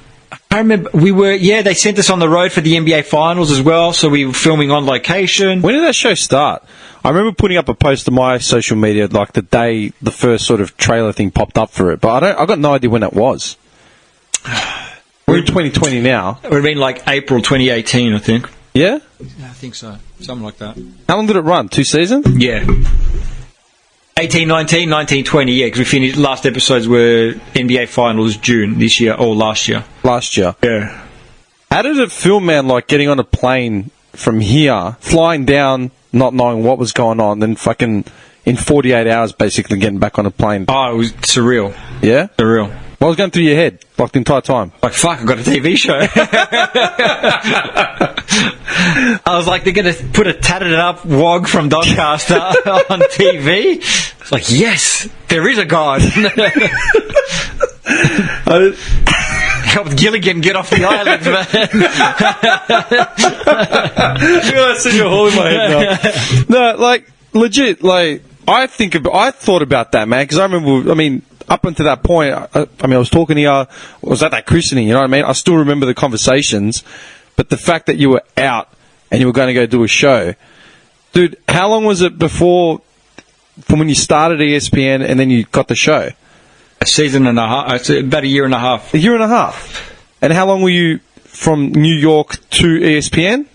I remember they sent us on the road for the NBA Finals as well, so we were filming on location. When did that show start? I remember putting up a post to my social media like the day the first sort of trailer thing popped up for it, but I got no idea when it was. We're in 2020 now. It would have been like April 2018, I think. Yeah? I think so. Something like that. How long did it run? 2 seasons? Yeah. 18, 19, 19, 20, yeah, because we finished, last episodes were NBA Finals June this year, or last year. Last year. Yeah. How did it feel, man, like getting on a plane from here, flying down, not knowing what was going on, then fucking in 48 hours basically getting back on a plane? Oh, it was surreal. Yeah? Surreal. What was going through your head, like the entire time? Like, fuck, I got a TV show. I was like, they're going to put a tatted up wog from Doncaster on TV? It's like, yes, there is a God. Helped Gilligan get off the island, man. I see your hole in my head now. No, like, legit, like, I thought about that, man, because I remember, I mean, up until that point, I was talking to you, I was at that christening, you know what I mean? I still remember the conversations, but the fact that you were out and you were going to go do a show, dude, how long was it from when you started ESPN and then you got the show? A season and a half, about a year and a half. A year and a half. And how long were you from New York to ESPN?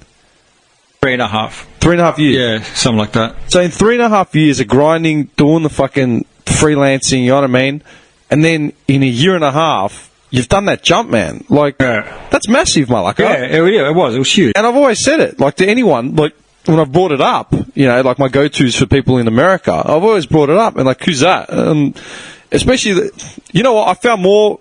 3.5. 3.5 years? Yeah, something like that. So in 3.5 years of grinding, doing the fucking freelancing, you know what I mean? And then in a year and a half, you've done that jump, man. Like, that's massive, Malaka. Yeah, it was huge. And I've always said it, like, to anyone, like, when I've brought it up, you know, like my go-tos for people in America, I've always brought it up, and like, who's that? Especially, you know what, I found more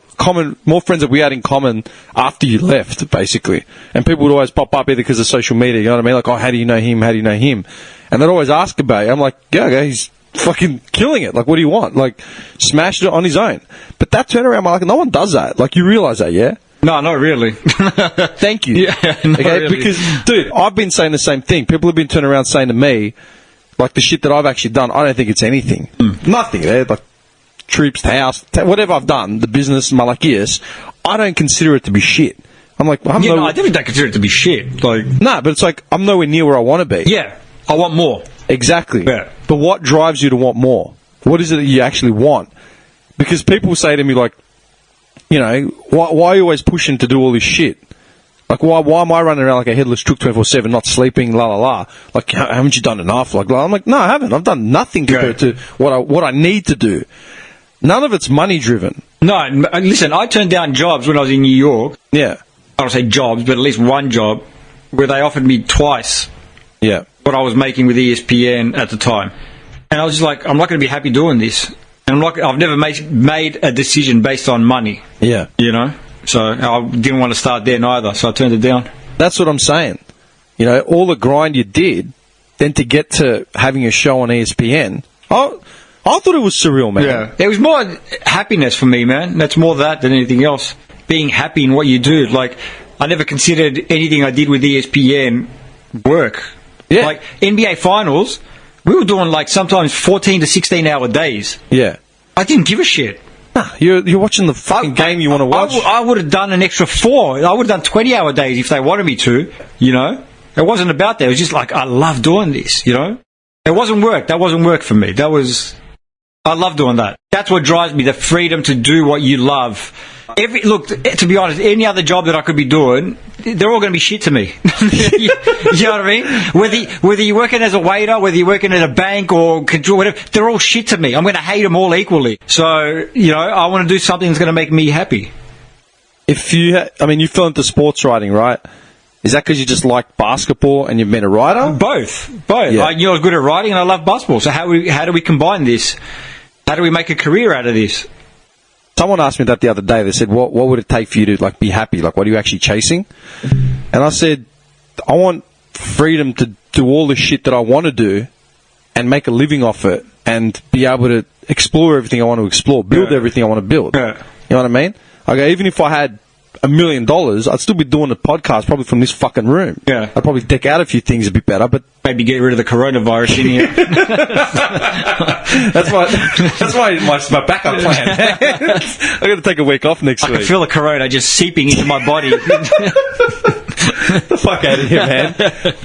friends that we had in common after you left, basically. And people would always pop up either because of social media, you know what I mean? Like, oh, how do you know him? How do you know him? And they'd always ask about you. I'm like, yeah, okay, he's fucking killing it. Like, what do you want? Like, smashed it on his own. But that turnaround, like, no one does that. Like, you realise that, yeah? No, not really. Thank you. Yeah, not okay, really. Because, dude, I've been saying the same thing. People have been turning around saying to me, like, the shit that I've actually done, I don't think it's anything. Nothing. Like, trips, house, whatever I've done, the business, Malakias, I don't consider it to be shit. I'm like, I definitely don't consider it to be shit. Like, no, but it's like, I'm nowhere near where I want to be. Yeah, I want more. Exactly. Yeah. But what drives you to want more? What is it that you actually want? Because people say to me, like, you know, why are you always pushing to do all this shit? Like, why am I running around like a headless chook 24/7, not sleeping, la la la? Like, haven't you done enough? Like, I'm like, no, I haven't. I've done nothing compared to what I need to do. None of it's money driven. No, listen, I turned down jobs when I was in New York. Yeah. I don't say jobs, but at least one job where they offered me twice what I was making with ESPN at the time. And I was just like, I'm not going to be happy doing this. And I've never made a decision based on money. Yeah. You know? So I didn't want to start there neither, so I turned it down. That's what I'm saying. You know, all the grind you did, then to get to having a show on ESPN, I thought it was surreal, man. Yeah. It was more happiness for me, man. That's more that than anything else. Being happy in what you do. Like, I never considered anything I did with ESPN work. Yeah. Like, NBA Finals, we were doing, like, sometimes 14 to 16-hour days. Yeah. I didn't give a shit. Nah, you're watching the fucking game you want to watch. I would have done an extra 4. I would have done 20-hour days if they wanted me to, you know? It wasn't about that. It was just like, I love doing this, you know? It wasn't work. That wasn't work for me. I love doing that. That's what drives me, the freedom to do what you love. Look, to be honest, any other job that I could be doing, they're all going to be shit to me. You know what I mean? Whether you're working as a waiter, whether you're working at a bank or control, whatever, they're all shit to me. I'm going to hate them all equally. So, you know, I want to do something that's going to make me happy. If you fell into sports writing, right? Is that because you just like basketball and you've been a writer? Both. Yeah. I was good at writing and I love basketball. So how do we combine this? How do we make a career out of this? Someone asked me that the other day. They said, what would it take for you to like be happy? Like, what are you actually chasing? And I said, I want freedom to do all the shit that I want to do and make a living off it and be able to explore everything I want to explore, build everything I want to build. Yeah. You know what I mean? Okay, even if I had $1 million, I'd still be doing a podcast probably from this fucking room. Yeah. I'd probably deck out a few things a bit better, but maybe get rid of the coronavirus in here. That's my backup plan. I got to take a week off next week. I can feel the corona just seeping into my body. the fuck out of here, man.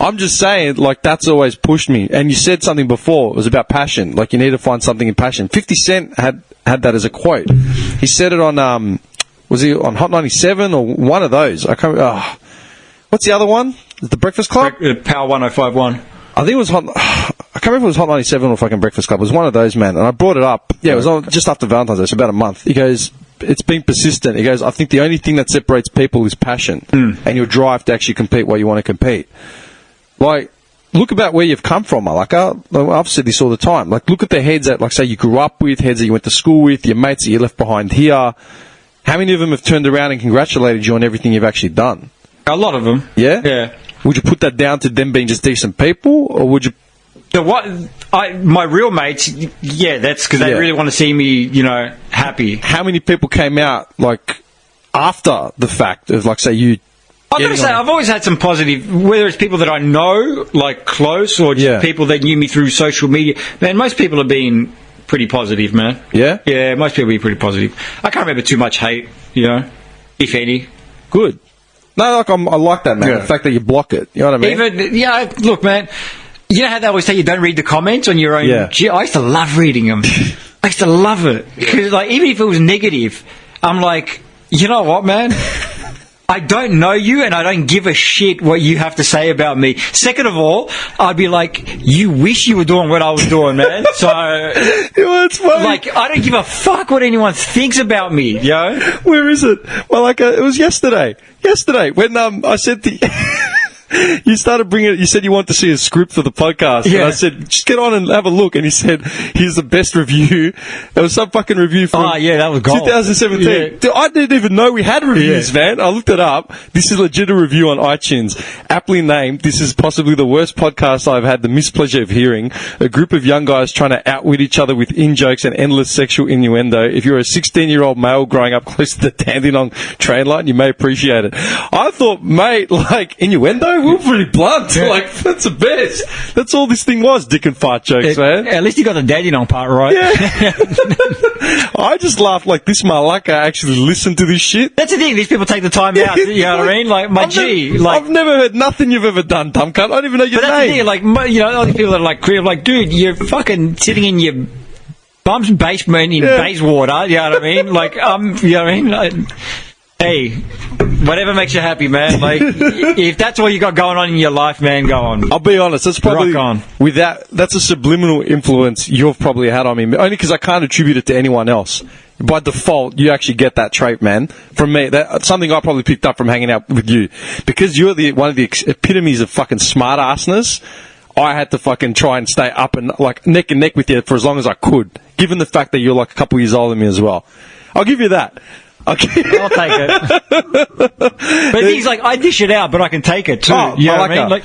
I'm just saying, like, that's always pushed me. And you said something before, it was about passion. Like, you need to find something in passion. 50 Cent had that as a quote. He said it on, was he on Hot 97 or one of those? I can't what's the other one? The Breakfast Club? Power 105.1. I think it was Hot, I can't remember if it was Hot 97 or fucking Breakfast Club. It was one of those, man. And I brought it up. Yeah, it was on just after Valentine's Day, so about a month. He goes, it's being persistent. He goes, I think the only thing that separates people is passion and your drive to actually compete where you want to compete. Like, look about where you've come from, Malaka. I've said this all the time. Like, look at the heads that, like, say, you grew up with, heads that you went to school with, your mates that you left behind here. How many of them have turned around and congratulated you on everything you've actually done? A lot of them. Yeah? Yeah. Would you put that down to them being just decent people, or would you... My real mates, yeah, that's because they really want to see me, happy. How many people came out, like, after the fact of, like, say, you... I've got to say, I've always had some positive, whether it's people that I know, like, close, or just people that knew me through social media. Man, most people have been pretty positive, man. Yeah? Yeah, most people be pretty positive. I can't remember too much hate, if any. Good. No, like, I like that, man. The fact that you block it. You know what I mean? Look, man, you know how they always say you don't read the comments on your own? Yeah. I used to love reading them. I used to love it. Because, like, even if it was negative, I'm like, you know what, man? I don't know you, and I don't give a shit what you have to say about me. Second of all, I'd be like, you wish you were doing what I was doing, man. So, it's funny. Like, I don't give a fuck what anyone thinks about me, Where is it? Well, like, it was yesterday. Yesterday, when I said you started bringing it, you said you wanted to see a script for the podcast. Yeah. And I said, just get on and have a look. And he said, here's the best review. There was some fucking review from that was gold. 2017. Yeah. Dude, I didn't even know we had reviews, man. I looked it up. This is a legit review on iTunes. Aptly named, this is possibly the worst podcast I've had the mispleasure of hearing. A group of young guys trying to outwit each other with in-jokes and endless sexual innuendo. If you're a 16-year-old male growing up close to the Dandenong train line, you may appreciate it. I thought, mate, like, innuendo? We were pretty blunt. Like, that's the best. That's all this thing was, dick and fart jokes, man. At least you got the Dandenong part right. Yeah. I just laughed like this malaka actually listened to this shit. That's the thing, these people take the time out, you know what I mean? Like, I've never heard nothing you've ever done, dumb cunt. I don't even know your name. That's the thing, like, all these people that are like creative, like, dude, you're fucking sitting in your bum's basement in Bayswater, you know what I mean? Like, you know what I mean? Like, hey, whatever makes you happy, man. Like, if that's what you got going on in your life, man, go on. I'll be honest, that's probably rock on. With that's a subliminal influence you've probably had on me. Only because I can't attribute it to anyone else. By default, you actually get that trait, man. From me, that's something I probably picked up from hanging out with you, because you're one of the epitomes of fucking smart assness. I had to fucking try and stay up and like neck and neck with you for as long as I could, given the fact that you're like a couple of years older than me as well. I'll give you that. Okay. I'll take it. But the thing's like, I dish it out, but I can take it too. You know what I mean? Like,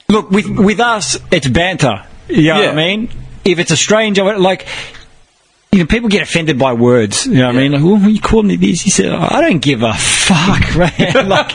look, with us, it's banter. You know what I mean? If it's a stranger, like, people get offended by words. You know what I mean? Like, oh, you called me this. He said, I don't give a fuck, man. Like,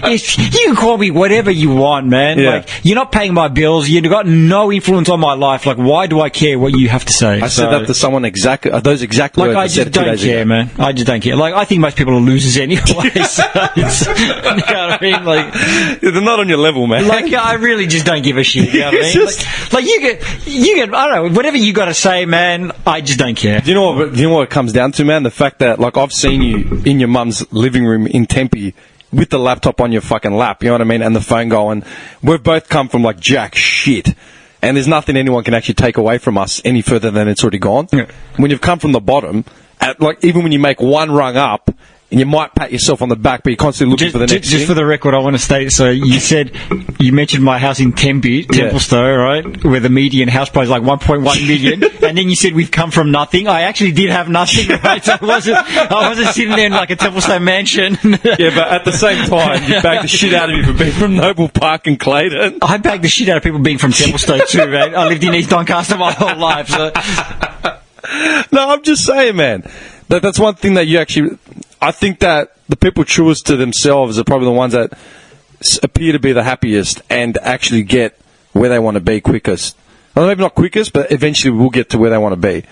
you can call me whatever you want, man. Yeah. Like, you're not paying my bills. You've got no influence on my life. Like, why do I care what you have to say? I said that to someone exactly, those exact words. Like, I just don't care, man. I just don't care. Like, I think most people are losers anyway. So you know what I mean? Like, they're not on your level, man. Like, I really just don't give a shit. You know what I mean? Like, you get, I don't know, whatever you got to say, man, I just don't care. Do you know what it comes down to, man? The fact that, like, I've seen you in your mum's living room in Tempe with the laptop on your fucking lap, you know what I mean, and the phone going. We've both come from, like, jack shit. And there's nothing anyone can actually take away from us any further than it's already gone. Yeah. When you've come from the bottom, like, even when you make one rung up, and you might pat yourself on the back, but you're constantly looking for the next thing. Just for the record, I want to state, so you mentioned my house in Tempe, Templestowe, right, where the median house price is like 1.1 million, and then you said we've come from nothing. I actually did have nothing, right? So I wasn't sitting there in like a Templestowe mansion. Yeah, but at the same time, you bagged the shit out of me for being from Noble Park and Clayton. I bagged the shit out of people being from Templestowe too, man. I lived in East Doncaster my whole life. So. No, I'm just saying, man. That's one thing that you actually... I think that the people truest to themselves are probably the ones that appear to be the happiest and actually get where they want to be quickest. Well, maybe not quickest, but eventually we'll get to where they want to be.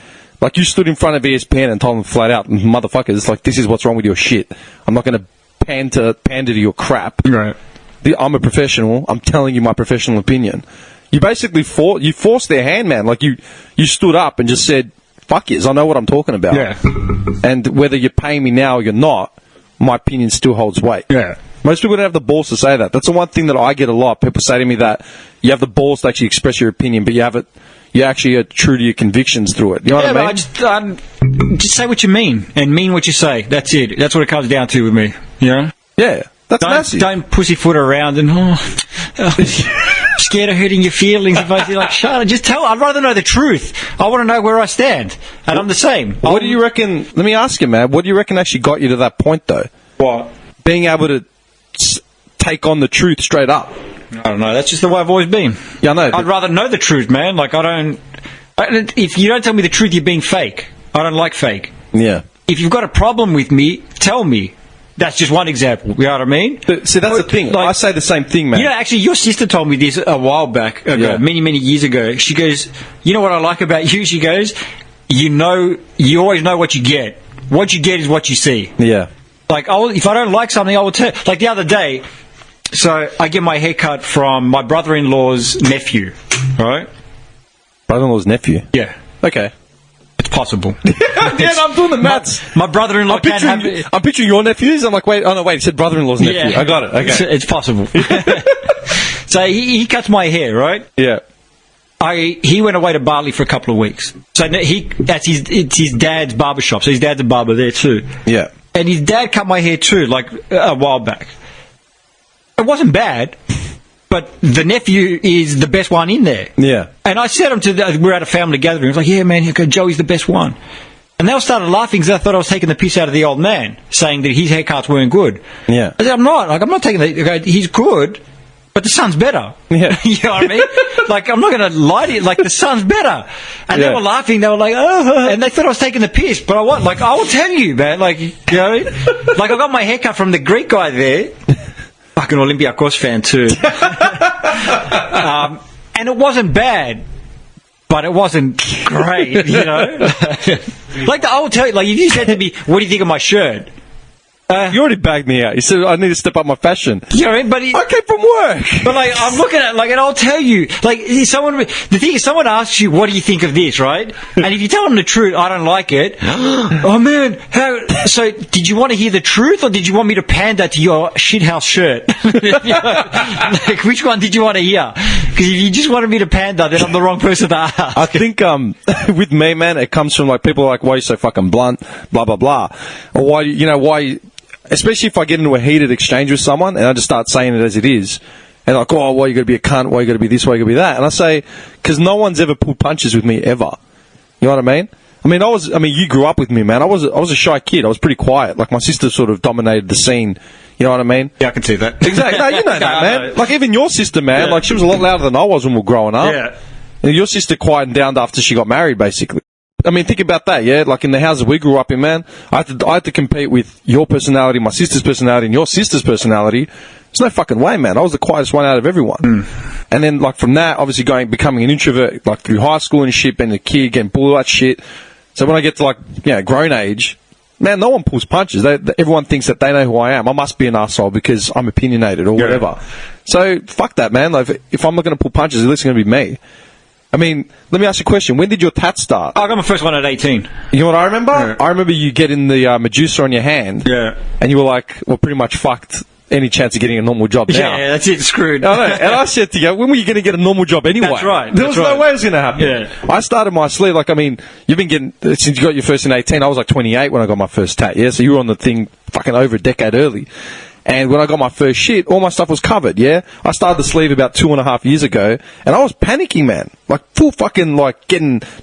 Like, you stood in front of ESPN and told them flat out, motherfuckers, like, this is what's wrong with your shit. I'm not going to pander to your crap. Right. I'm a professional. I'm telling you my professional opinion. You basically forced their hand, man. Like you stood up and just said, "Fuck yes, I know what I'm talking about." Yeah. And whether you're paying me now or you're not, my opinion still holds weight. Yeah. Most people don't have the balls to say that. That's the one thing that I get a lot. People say to me that you have the balls to actually express your opinion, but you actually are true to your convictions through it. You know what I mean? Just say what you mean and mean what you say. That's it. That's what it comes down to with me. You know? Yeah. That's massive. Don't pussyfoot around and scared of hurting your feelings. If I feel like, shut up, just tell. I'd rather know the truth. I want to know where I stand, and I'm the same. What do you reckon? Let me ask you, man. What do you reckon actually got you to that point, though? What? Being able to take on the truth straight up. I don't know. That's just the way I've always been. Yeah, I know. I'd rather know the truth, man. Like if you don't tell me the truth, you're being fake. I don't like fake. Yeah. If you've got a problem with me, tell me. That's just one example. You know what I mean? But, see, that's the thing. Like, I say the same thing, man. You know, actually, your sister told me this a while back, many, many years ago. She goes, you know what I like about you? She goes, you always know what you get. What you get is what you see. Yeah. Like, if I don't like something, I will tell. Like the other day, so I get my hair cut from my brother-in-law's nephew, right? Brother-in-law's nephew? Yeah. Okay. It's possible. Yeah, I'm doing the maths. My brother-in-law can't have... I'm picturing your nephews. I'm like, wait, he said brother-in-law's nephew. Yeah. I got it. Okay. It's possible. So he cuts my hair, right? Yeah. He went away to Bali for a couple of weeks. So it's his dad's barbershop. So his dad's a barber there too. Yeah. And his dad cut my hair too, like a while back. It wasn't bad, but the nephew is the best one in there. Yeah. And I said we're at a family gathering. I was like, yeah, man, Joey's the best one. And they all started laughing because I thought I was taking the piss out of the old man, saying that his haircuts weren't good. Yeah. I said, I'm not taking he's good, but the son's better. Yeah. You know what I mean? Like, I'm not going to lie to you. Like, the son's better. And they were laughing. They were like, oh. And they thought I was taking the piss. But I will tell you, man. Like, you know what I mean? Like, I got my haircut from the Greek guy there. Fucking Olympiacos fan, too. And it wasn't bad. But it wasn't great, you know? Like, I will tell you, like, if you said to me, what do you think of my shirt? You already bagged me out. You said I need to step up my fashion. You know what I mean? But I came from work. But like, I'm looking at and I'll tell you, like, the thing is, someone asks you, what do you think of this, right? And if you tell them the truth, I don't like it. Oh man, so did you want to hear the truth, or did you want me to pander to your shithouse shirt? Like, which one did you want to hear? Because if you just wanted me to pander, then I'm the wrong person to ask. I think with me, man, it comes from like people are like, why are you so fucking blunt, blah blah blah, or why. Especially if I get into a heated exchange with someone and I just start saying it as it is, and like, oh, why you got to be a cunt? Why you got to be this? Why you got to be that? And I say, because no one's ever pulled punches with me ever. You know what I mean? I mean, you grew up with me, man. I was a shy kid. I was pretty quiet. Like my sister sort of dominated the scene. You know what I mean? Yeah, I can see that. Exactly. No, you know that, man. Like even your sister, man. Yeah. Like she was a lot louder than I was when we were growing up. Yeah. And your sister quieted down after she got married, basically. I mean, think about that, yeah? Like, in the houses we grew up in, man, I had to compete with your personality, my sister's personality, and your sister's personality. There's no fucking way, man. I was the quietest one out of everyone. And then, like, from that, obviously becoming an introvert, like, through high school and shit, being a kid, getting bullied, all that shit. So when I get to, like, grown age, man, no one pulls punches. Everyone thinks that they know who I am. I must be an arsehole because I'm opinionated or whatever. So, fuck that, man. Like, if I'm not going to pull punches, at least it's going to be me. I mean, let me ask you a question. When did your tat start? I got my first one at 18. You know what I remember? Yeah. I remember you getting the Medusa on your hand. Yeah. And you were like, well, pretty much fucked any chance of getting a normal job now. Yeah, that's it, screwed. I know. And I said to you, when were you going to get a normal job anyway? That's right. There was no way it was going to happen. Yeah. I started my sleeve, like, I mean, you've been getting, since you got your first in 18, I was like 28 when I got my first tat, yeah? So you were on the thing fucking over a decade early. And when I got my first shit, all my stuff was covered, yeah? I started the sleeve about 2.5 years ago, and I was panicking, man. Like, full fucking, like,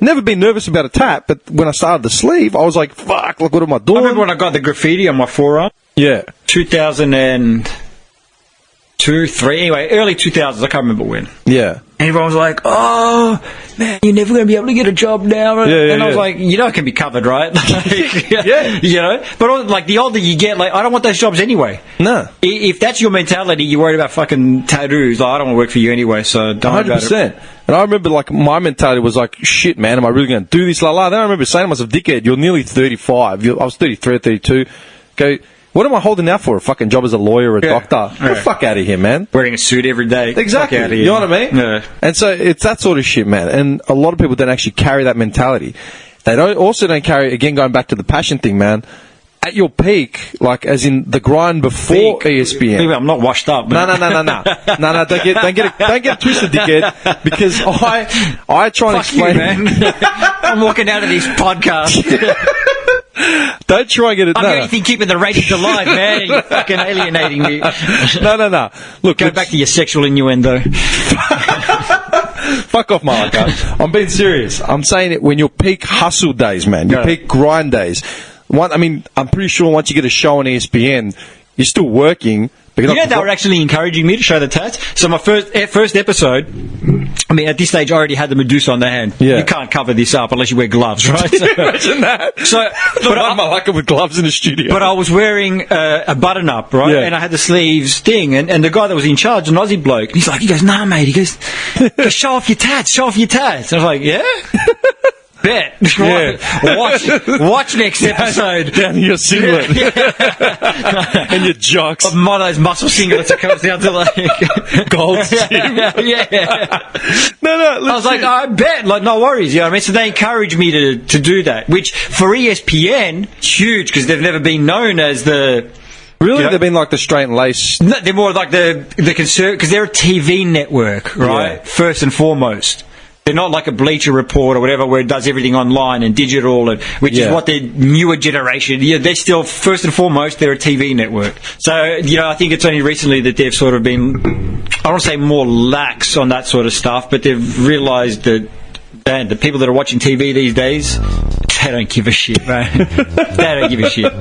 never been nervous about a tat, but when I started the sleeve, I was like, fuck, look, what am I doing? I remember when I got the graffiti on my forearm. Yeah. 2002, 3, anyway, early 2000s, I can't remember when. Yeah. And everyone was like, oh, man, you're never going to be able to get a job now. Yeah, and I was like, it can be covered, right? Yeah. You know? But, like, the older you get, like, I don't want those jobs anyway. No. If that's your mentality, you're worried about fucking tattoos. Like, I don't want to work for you anay, so don't worry about it. 100%. And I remember, like, my mentality was like, shit, man, am I really going to do this? La la. Then I remember saying to myself, dickhead, you're nearly 35. I was 33 or 32. Go, What am I holding out for? A fucking job as a lawyer or a doctor? Get the fuck out of here, man. Wearing a suit every day. Exactly. Fuck outta here. You know what I mean? Yeah. And so it's that sort of shit, man. And a lot of people don't actually carry that mentality. They don't carry, again, going back to the passion thing, man. At your peak, like as in the grind before ESPN. Maybe I'm not washed up. No. No, don't get it twisted, dickhead. Because I try and explain. You, man. I'm walking out of this podcast. Don't try and get it. I'm the only thing keeping the ratings alive, man. You're fucking alienating me. No. Look, go back to your sexual innuendo. Fuck off, Malaka. I'm being serious. I'm saying it when your peak hustle days, man. Your peak grind days. I'm pretty sure once you get a show on ESPN, you're still working. But they were actually encouraging me to show the tats. So my first episode, at this stage I already had the Medusa on the hand. Yeah. You can't cover this up unless you wear gloves, right? Can you imagine that? Malaka with gloves in the studio. But I was wearing a button-up, right? Yeah. And I had the sleeves thing. And the guy that was in charge, an Aussie bloke, he goes, nah, mate. He goes, show off your tats. And I was like, yeah? Bet. Yeah. Watch next episode. Down to your singlet. And your jocks. Of those muscle singlets that comes down to like gold team. Yeah. No. I was like, I bet. Like, no worries. You know what I mean? So they encouraged me to do that, which for ESPN, huge, because they've never been known as the... Really? They've been like the straight and lace... No, they're more like the conservative... Because they're a TV network, right? Yeah. First and foremost. They're not like a Bleacher Report or whatever where it does everything online and digital, which is what the newer generation... they're still, first and foremost, they're a TV network. So, I think it's only recently that they've sort of been, I don't want to say more lax on that sort of stuff, but they've realised that, man, the people that are watching TV these days, they don't give a shit, man. They don't give a shit.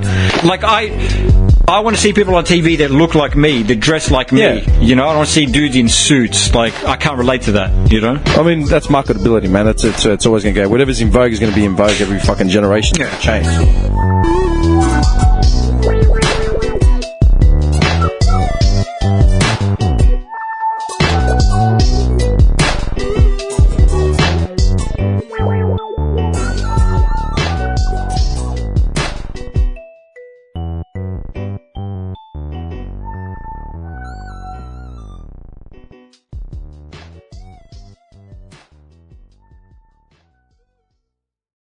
Like, I want to see people on TV that look like me, that dress like me. I don't want to see dudes in suits. Like, I can't relate to that, that's marketability, man. It's always going to go. Whatever's in vogue is going to be in vogue every fucking generation. Change.